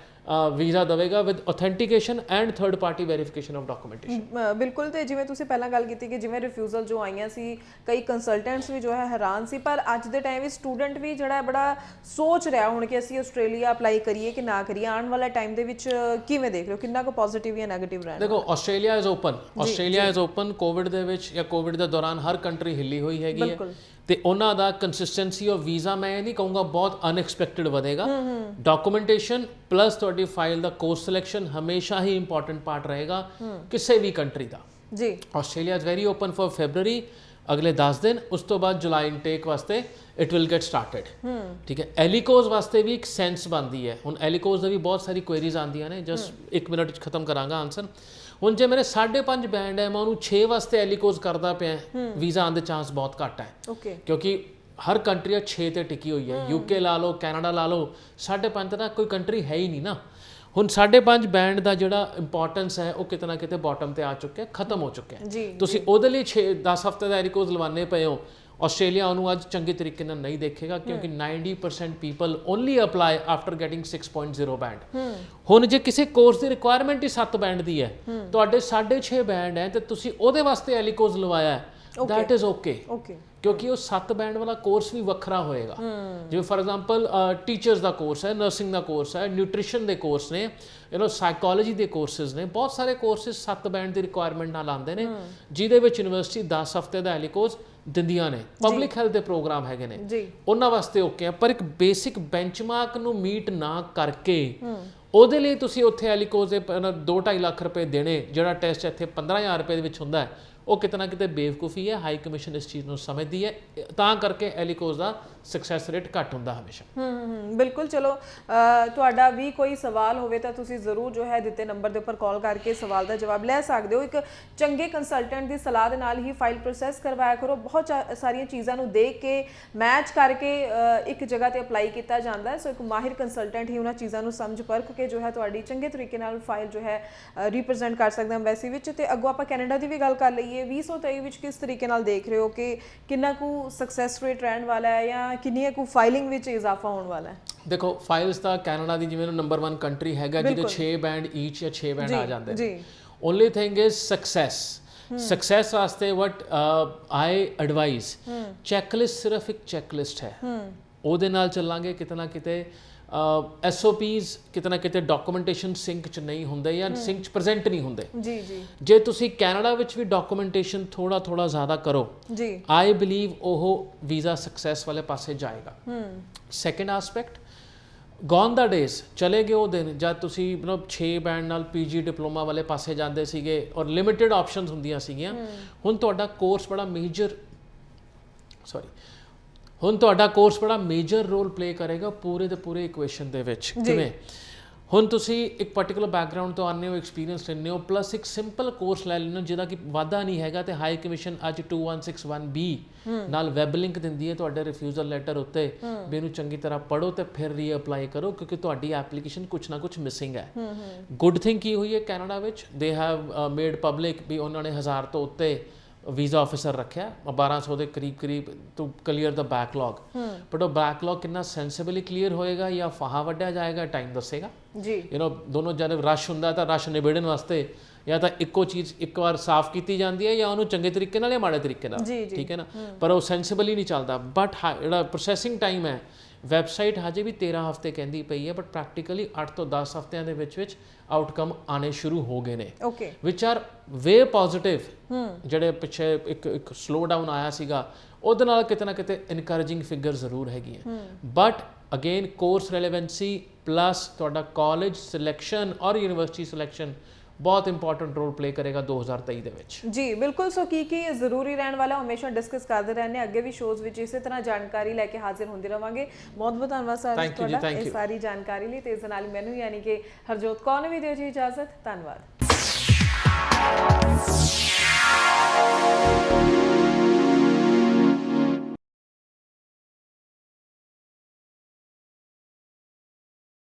ਵੀਜ਼ਾ ਦੇਵੇਗਾ with authentication and third party verification of documentation. ਬਿਲਕੁਲ। ਤੇ ਜਿਵੇਂ ਤੁਸੀਂ ਪਹਿਲਾਂ ਗੱਲ ਕੀਤੀ ਕਿ ਜਿਵੇਂ ਰਿਫਿਊਜ਼ਲ ਜੋ ਆਈਆਂ ਸੀ, ਕਈ ਕੰਸਲਟੈਂਟਸ ਵੀ ਜੋ ਹੈ ਹੈਰਾਨ ਸੀ, ਪਰ ਅੱਜ ਦੇ ਟਾਈਮ ਵਿੱਚ ਸਟੂਡੈਂਟ ਵੀ ਜਿਹੜਾ ਬੜਾ ਸੋਚ ਰਿਹਾ ਹੁਣ ਕਿ ਅਸੀਂ ਆਸਟ੍ਰੇਲੀਆ ਅਪਲਾਈ ਕਰੀਏ ਕਿ ਨਾ ਕਰੀਏ। ਆਉਣ ਵਾਲਾ ਟਾਈਮ ਦੇ ਵਿੱਚ ਕਿਵੇਂ ਦੇਖ ਰਹੇ ਹੋ, ਕਿੰਨਾ ਕੁ ਪੋਜ਼ਿਟਿਵ ਜਾਂ ਨੈਗੇਟਿਵ ਰਹਿਣਾ? ਦੇਖੋ, ਆਸਟ੍ਰੇਲੀਆ ਇਜ਼ ਓਪਨ। ਕੋਵਿਡ ਦੇ ਵਿੱਚ ਜਾਂ ਕੋਵਿਡ ਦੇ ਦੌਰਾਨ ਹਰ ਕੰਟਰੀ ਹਿੱਲੀ ਹੋਈ ਹੈਗੀ ਹੈ ਤੇ ਉਹਨਾਂ ਦਾ ਕੰਸਿਸਟੈਂਸੀ ਆਫ ਵੀਜ਼ਾ ਮੈਂ ਇਹ ਨਹੀਂ ਕਹੂੰਗਾ ਬਹੁਤ ਅਨਐਕਸਪੈਕਟਡ ਵਧੇਗਾ। ਡਾਕੂਮੈਂਟੇਸ਼ਨ ਪਲੱਸ ਤੁਹਾਡੀ ਫਾਈਲ ਦਾ ਕੋਰਸ ਸਿਲੈਕਸ਼ਨ ਹਮੇਸ਼ਾ ਹੀ ਇੰਪੋਰਟੈਂਟ ਪਾਰਟ ਰਹੇਗਾ ਕਿਸੇ ਵੀ ਕੰਟਰੀ ਦਾ। Australia is very open for February, ਅਗਲੇ 10 ਦਿਨ, ਉਸ ਤੋਂ ਬਾਅਦ ਜੁਲਾਈ ਇਨਟੇਕ ਵਾਸਤੇ ਇਟ ਵਿਲ ਗੈਟ ਸਟਾਰਟਡ। ਠੀਕ ਹੈ, ਐਲੀਕੋਜ਼ ਵਾਸਤੇ ਵੀ ਇੱਕ ਸੈਂਸ ਬਣਦੀ ਹੈ। ਹੁਣ ਐਲੀਕੋਜ਼ ਦੇ ਵੀ ਬਹੁਤ ਸਾਰੀ ਕੁਐਰੀਜ਼ ਆਉਂਦੀਆਂ ਨੇ, ਜਸਟ 1 ਮਿੰਟ 'ਚ ਖਤਮ ਕਰਾਂਗਾ ਆਨਸਰ। ਹੁਣ ਜੇ ਮੇਰੇ 5.5 ਬੈਂਡ ਹੈ, ਮੈਂ ਉਹਨੂੰ 6 ਵਾਸਤੇ ਐਲੀਕੋਜ਼ ਕਰਦਾ ਪਿਆ, ਵੀਜ਼ਾ ਆਉਣ ਦੇ ਚਾਂਸ ਬਹੁਤ ਘੱਟ ਹੈ। ਕਿਉਂਕਿ ਹਰ ਕੰਟਰੀ 6 ਤੇ ਟਿਕੀ ਹੋਈ ਹੈ। UK ਲਾ ਲਓ, ਕੈਨੇਡਾ ਲਾ ਲਓ, 5.5 ਤਾਂ ਕੋਈ ਕੰਟਰੀ ਹੈ ਹੀ ਨਹੀਂ ਨਾ। ਹੁਣ 5.5 ਬੈਂਡ ਦਾ ਜਿਹੜਾ ਇੰਪੋਰਟੈਂਸ ਹੈ ਉਹ ਕਿਤੇ ਨਾ ਕਿਤੇ ਬਾਟਮ ਤੇ ਆ ਚੁੱਕਿਆ, ਖਤਮ ਹੋ ਚੁੱਕਿਆ। ਤੁਸੀਂ ਉਹਦੇ ਲਈ 10 ਹਫ਼ਤੇ ਦਾ ਐਲੀਕੋਜ਼ ਲਵਾਨੇ ਪਏ ਹੋ। ਆਸਟ੍ਰੇਲੀਆ ਉਹਨੂੰ ਅੱਜ ਚੰਗੇ ਤਰੀਕੇ ਨਾਲ ਨਹੀਂ ਦੇਖੇਗਾ ਕਿਉਂਕਿ 90% people only apply after getting 6.0 band. ਹੁਣ ਜੇ ਕਿਸੇ ਕੋਰਸ ਦੀ ਰਿਕੁਆਇਰਮੈਂਟ ਹੀ 7 ਬੈਂਡ ਦੀ ਹੈ, ਤੁਹਾਡੇ 6.5 ਬੈਂਡ ਹੈ ਤੇ ਤੁਸੀਂ ਉਹਦੇ ਵਾਸਤੇ ਐਲੀਕੋਜ਼ ਲਵਾਇਆ ਹੈ, ਦੈਟ ਇਜ਼ ਓਕੇ, ਕਿਉਂਕਿ ਉਹ 7 ਬੈਂਡ ਵਾਲਾ ਕੋਰਸ ਵੀ ਵੱਖਰਾ ਹੋਏਗਾ। ਜਿਵੇਂ for example teachers the course ਹੈ, ਨਰਸਿੰਗ ਦਾ ਕੋਰਸ ਹੈ, ਨਿਊਟ੍ਰੀਸ਼ਨ ਦੇ ਕੋਰਸ ਨੇ, ਸਾਈਕੋਲੋਜੀ ਦੇ ਕੋਰਸਿਸ ਨੇ, ਬਹੁਤ ਸਾਰੇ ਕੋਰਸਿਸ 7 ਬੈਂਡ ਦੀ ਰਿਕੁਆਇਰਮੈਂਟ ਨਾਲ ਆਉਂਦੇ ਨੇ, ਜਿਹਦੇ ਵਿੱਚ ਯੂਨੀਵਰਸਿਟੀ 10 ਹਫ਼ਤੇ ਦਾ ਐਲੀਕੋਜ਼ ਦਿੰਦੀਆਂ ਨੇ। ਪਬਲਿਕ ਹੈਲਥ ਦੇ ਪ੍ਰੋਗਰਾਮ ਹੈਗੇ ਨੇ, ਉਹਨਾਂ ਵਾਸਤੇ ਓਕੇ ਆ। ਪਰ ਇੱਕ ਬੇਸਿਕ ਬੈਂਚਮਾਰਕ ਨੂੰ ਮੀਟ ਨਾ ਕਰਕੇ ਉਹਦੇ ਲਈ ਤੁਸੀਂ ਉੱਥੇ ਐਲੀਕੋਜ਼ ਦੇ 2-2.5 ਲੱਖ ਰੁਪਏ ਦੇਣੇ, ਜਿਹੜਾ ਟੈਸਟ ਇੱਥੇ 15,000 ਰੁਪਏ ਦੇ ਵਿੱਚ ਹੁੰਦਾ ਹੈ, ਉਹ ਕਿਤੇ ਨਾ ਕਿਤੇ ਬੇਵਕੂਫੀ ਹੈ। ਹਾਈ ਕਮਿਸ਼ਨ ਇਸ ਚੀਜ਼ ਨੂੰ ਸਮਝਦੀ ਹੈ, ਤਾਂ ਕਰਕੇ ਐਲੀਕੋਜ਼ ਦਾ ਸਕਸੈਸ ਰੇਟ ਘੱਟ ਹੁੰਦਾ ਹਮੇਸ਼ਾ। ਬਿਲਕੁਲ। ਚਲੋ, ਤੁਹਾਡਾ ਵੀ ਕੋਈ ਸਵਾਲ ਹੋਵੇ ਤਾਂ ਤੁਸੀਂ ਜ਼ਰੂਰ ਜੋ ਹੈ ਦਿੱਤੇ ਨੰਬਰ ਦੇ ਉੱਪਰ ਕਾਲ ਕਰਕੇ ਸਵਾਲ ਦਾ ਜਵਾਬ ਲੈ ਸਕਦੇ ਹੋ। ਇੱਕ ਚੰਗੇ ਕੰਸਲਟੈਂਟ ਦੀ ਸਲਾਹ ਦੇ ਨਾਲ ਹੀ ਫਾਈਲ ਪ੍ਰੋਸੈਸ ਕਰਵਾਇਆ ਕਰੋ। ਬਹੁਤ ਸਾਰੀਆਂ ਚੀਜ਼ਾਂ ਨੂੰ ਦੇਖ ਕੇ ਮੈਚ ਕਰਕੇ ਇੱਕ ਜਗ੍ਹਾ ਤੇ ਅਪਲਾਈ ਕੀਤਾ ਜਾਂਦਾ ਹੈ। ਸੋ ਇੱਕ ਮਾਹਿਰ ਕੰਸਲਟੈਂਟ ਹੀ ਉਹਨਾਂ ਚੀਜ਼ਾਂ ਨੂੰ ਸਮਝ ਪਰਖ ਕੇ ਜੋ ਹੈ ਤੁਹਾਡੀ ਚੰਗੇ ਤਰੀਕੇ ਨਾਲ ਫਾਈਲ ਜੋ ਹੈ ਰਿਪਰੈਜ਼ੈਂਟ ਕਰ ਸਕਦਾ ਐਮਬੈਸੀ ਵਿੱਚ। ਤੇ ਅੱਗੋਂ ਆਪਾਂ ਕੈਨੇਡਾ ਦੀ ਵੀ ਗੱਲ ਕਰ ਲਈਏ। ਕਰੀਏ 2023 ਵਿੱਚ ਕਿਸ ਤਰੀਕੇ ਨਾਲ ਦੇਖ ਰਹੇ ਹੋ ਕਿ ਕਿੰਨਾ ਕੁ ਸਕਸੈਸ ਰੇਟ ਰਹਿਣ ਵਾਲਾ ਹੈ ਜਾਂ ਕਿੰਨੀਆਂ ਕੁ ਫਾਈਲਿੰਗ ਵਿੱਚ ਇਜ਼ਾਫਾ ਹੋਣ ਵਾਲਾ ਹੈ? ਦੇਖੋ ਫਾਈਲਸ ਤਾਂ ਕੈਨੇਡਾ ਦੀ ਜਿਵੇਂ ਨੰਬਰ 1 ਕੰਟਰੀ ਹੈਗਾ ਜਿਹਦੇ 6 ਬੈਂਡ ਈਚ ਜਾਂ 6 ਬੈਂਡ ਆ ਜਾਂਦੇ ਨੇ। ਓਨਲੀ ਥਿੰਗ ਇਜ਼ ਸਕਸੈਸ ਵਾਸਤੇ ਵਟ ਆਈ ਐਡਵਾਈਜ਼ ਚੈੱਕਲਿਸਟ ਸਿਰਫ ਇੱਕ ਚੈੱਕਲਿਸਟ ਹੈ, ਉਹਦੇ ਨਾਲ ਚੱਲਾਂਗੇ। ਕਿਤੇ ਨਾ ਕਿਤੇ SOPs ਕਿਤੇ ਨਾ ਕਿਤੇ ਡਾਕੂਮੈਂਟੇਸ਼ਨ ਸਿੰਕ ਚ ਨਹੀਂ ਹੁੰਦੇ ਜਾਂ ਸਿੰਕ ਚ ਪ੍ਰੈਜ਼ੈਂਟ ਨਹੀਂ ਹੁੰਦੇ। ਜੇ ਤੁਸੀਂ ਕੈਨੇਡਾ ਵਿੱਚ ਵੀ ਡਾਕੂਮੈਂਟੇਸ਼ਨ ਥੋੜਾ ਜ਼ਿਆਦਾ ਕਰੋ, ਆਈ ਬਿਲੀਵ ਉਹ ਵੀਜ਼ਾ ਸਕਸੈਸ ਵਾਲੇ ਪਾਸੇ ਜਾਏਗਾ। ਸੈਕੰਡ ਐਸਪੈਕਟ, ਗੋਨ ਦਾ ਡੇਜ਼, ਚਲੇ ਗਏ ਉਹ ਦਿਨ ਜਦ ਤੁਸੀਂ ਮਤਲਬ 6 ਬੈਂਡ ਨਾਲ PG ਡਿਪਲੋਮਾ ਵਾਲੇ ਪਾਸੇ ਜਾਂਦੇ ਸੀਗੇ ਔਰ ਲਿਮਿਟਿਡ ਆਪਸ਼ਨਸ ਹੁੰਦੀਆਂ ਸੀਗੀਆਂ। ਹੁਣ ਤੁਹਾਡਾ ਕੋਰਸ ਬੜਾ ਮੇਜਰ ਰੋਲ ਪਲੇ ਕਰੇਗਾ ਪੂਰੇ ਦੇ ਪੂਰੇ ਇਕੁਏਸ਼ਨ ਦੇ ਵਿੱਚ। ਕਿਵੇਂ? ਹੁਣ ਤੁਸੀਂ ਇੱਕ ਪਾਰਟਿਕੂਲਰ ਬੈਕਗ੍ਰਾਉਂਡ ਤੋਂ ਆਉਂਦੇ ਹੋ, ਐਕਸਪੀਰੀਅੰਸ ਲੈਂਦੇ ਹੋ, ਪਲੱਸ ਇੱਕ ਸਿੰਪਲ ਕੋਰਸ ਲੈ ਲੈਂਦੇ ਹੋ ਜਿਹਦਾ ਕਿ ਵਾਧਾ ਨਹੀਂ ਹੈਗਾ, ਤੇ ਹਾਈ ਕਮਿਸ਼ਨ ਅੱਜ 2161B ਨਾਲ ਵੈਬ ਲਿੰਕ ਦਿੰਦੀ ਹੈ ਤੁਹਾਡੇ ਰਿਫਿਊਜ਼ਲ ਲੈਟਰ ਉੱਤੇ ਵੀ ਇਹਨੂੰ ਚੰਗੀ ਤਰ੍ਹਾਂ ਪੜ੍ਹੋ ਤੇ ਫਿਰ ਰੀਅਪਲਾਈ ਕਰੋ, ਕਿਉਂਕਿ ਤੁਹਾਡੀ ਐਪਲੀਕੇਸ਼ਨ ਕੁਛ ਨਾ ਕੁਛ ਮਿਸਿੰਗ ਹੈ। ਗੁੱਡ ਥਿੰਗ ਕੀ ਹੋਈ ਹੈ ਕੈਨੇਡਾ ਵਿੱਚ, ਦੇ ਹੈਵ ਮੇਡ ਪਬਲਿਕ ਵੀ ਉਹਨਾਂ ਨੇ 1000 ਤੋਂ ਉੱਤੇ ਵੀਜ਼ਾ ਆਫਿਸਰ ਰੱਖਿਆ, 1200 ਦੇ ਕਰੀਬ ਟੂ ਕਲੀਅਰ ਦਾ ਬੈਕਲੌਗ। ਬਟ ਉਹ ਬੈਕਲੌਗ ਕਿੰਨਾ ਸੈਂਸਿਬਲੀ ਕਲੀਅਰ ਹੋਏਗਾ ਜਾਂ ਫਾਹਾ ਵੱਢਿਆ ਜਾਏਗਾ, ਟਾਈਮ ਦੱਸੇਗਾ। ਦੋਨੋਂ ਜਦ ਰਸ਼ ਹੁੰਦਾ ਤਾਂ ਰਸ਼ ਨਿਬੇੜਨ ਵਾਸਤੇ ਜਾਂ ਤਾਂ ਇੱਕੋ ਚੀਜ਼ ਇੱਕ ਵਾਰ ਸਾਫ਼ ਕੀਤੀ ਜਾਂਦੀ ਹੈ ਜਾਂ ਉਹਨੂੰ ਚੰਗੇ ਤਰੀਕੇ ਨਾਲ ਜਾਂ ਮਾੜੇ ਤਰੀਕੇ ਨਾਲ, ਠੀਕ ਹੈ ਨਾ, ਪਰ ਉਹ ਸੈਂਸਿਬਲੀ ਨਹੀਂ ਚੱਲਦਾ। ਬਟ ਜਿਹੜਾ ਪ੍ਰੋਸੈਸਿੰਗ ਟਾਈਮ ਹੈ, ਵੈਬਸਾਈਟ ਹਜੇ ਵੀ 13 ਹਫ਼ਤੇ ਕਹਿੰਦੀ ਪਈ ਹੈ, ਬਟ ਪ੍ਰੈਕਟੀਕਲੀ 8 ਤੋਂ 10 ਹਫ਼ਤਿਆਂ ਦੇ ਵਿੱਚ ਆਊਟਕਮ ਆਣੇ ਸ਼ੁਰੂ ਹੋ ਗਏ ਨੇ, ਵਿਚ ਆਰ ਵੇ ਪੋਜ਼ਿਟਿਵ। ਜਿਹੜੇ ਪਿੱਛੇ ਇੱਕ ਸਲੋ ਡਾਊਨ ਆਇਆ ਸੀਗਾ ਉਹਦੇ ਨਾਲ ਕਿਤੇ ਨਾ ਕਿਤੇ ਇਨਕਰੇਜਿੰਗ ਫਿਗਰ ਜ਼ਰੂਰ ਹੈਗੀਆਂ। But again course relevancy plus ਤੁਹਾਡਾ ਕਾਲਜ ਸਿਲੈਕਸ਼ਨ ਔਰ ਯੂਨੀਵਰਸਿਟੀ ਸਿਲੈਕਸ਼ਨ ਬਹੁਤ ਇੰਪੋਰਟੈਂਟ ਰੋਲ ਪਲੇ ਕਰੇਗਾ 2023 ਦੇ ਵਿੱਚ। ਜੀ ਬਿਲਕੁਲ। ਸੋ ਕੀ ਜ਼ਰੂਰੀ ਰਹਿਣ ਵਾਲਾ ਹਮੇਸ਼ਾ ਡਿਸਕਸ ਕਰਦੇ ਰਹਿੰਦੇ, ਅੱਗੇ ਵੀ ਸ਼ੋਜ਼ ਵਿੱਚ ਇਸੇ ਤਰ੍ਹਾਂ ਜਾਣਕਾਰੀ ਲੈ ਕੇ ਹਾਜ਼ਰ ਹੁੰਦੇ ਰਵਾਂਗੇ। ਬਹੁਤ ਬਹੁਤ ਧੰਨਵਾਦ ਸਰ ਤੁਹਾਡਾ ਇਹ ਸਾਰੀ ਜਾਣਕਾਰੀ ਲਈ, ਤੇ ਇਸ ਨਾਲ ਮੈਨੂੰ ਯਾਨੀ ਕਿ ਹਰਜੋਤ ਕੌਰ ਨੂੰ ਵੀ ਦਿਓ ਜੀ ਇਜਾਜ਼ਤ। ਧੰਨਵਾਦ।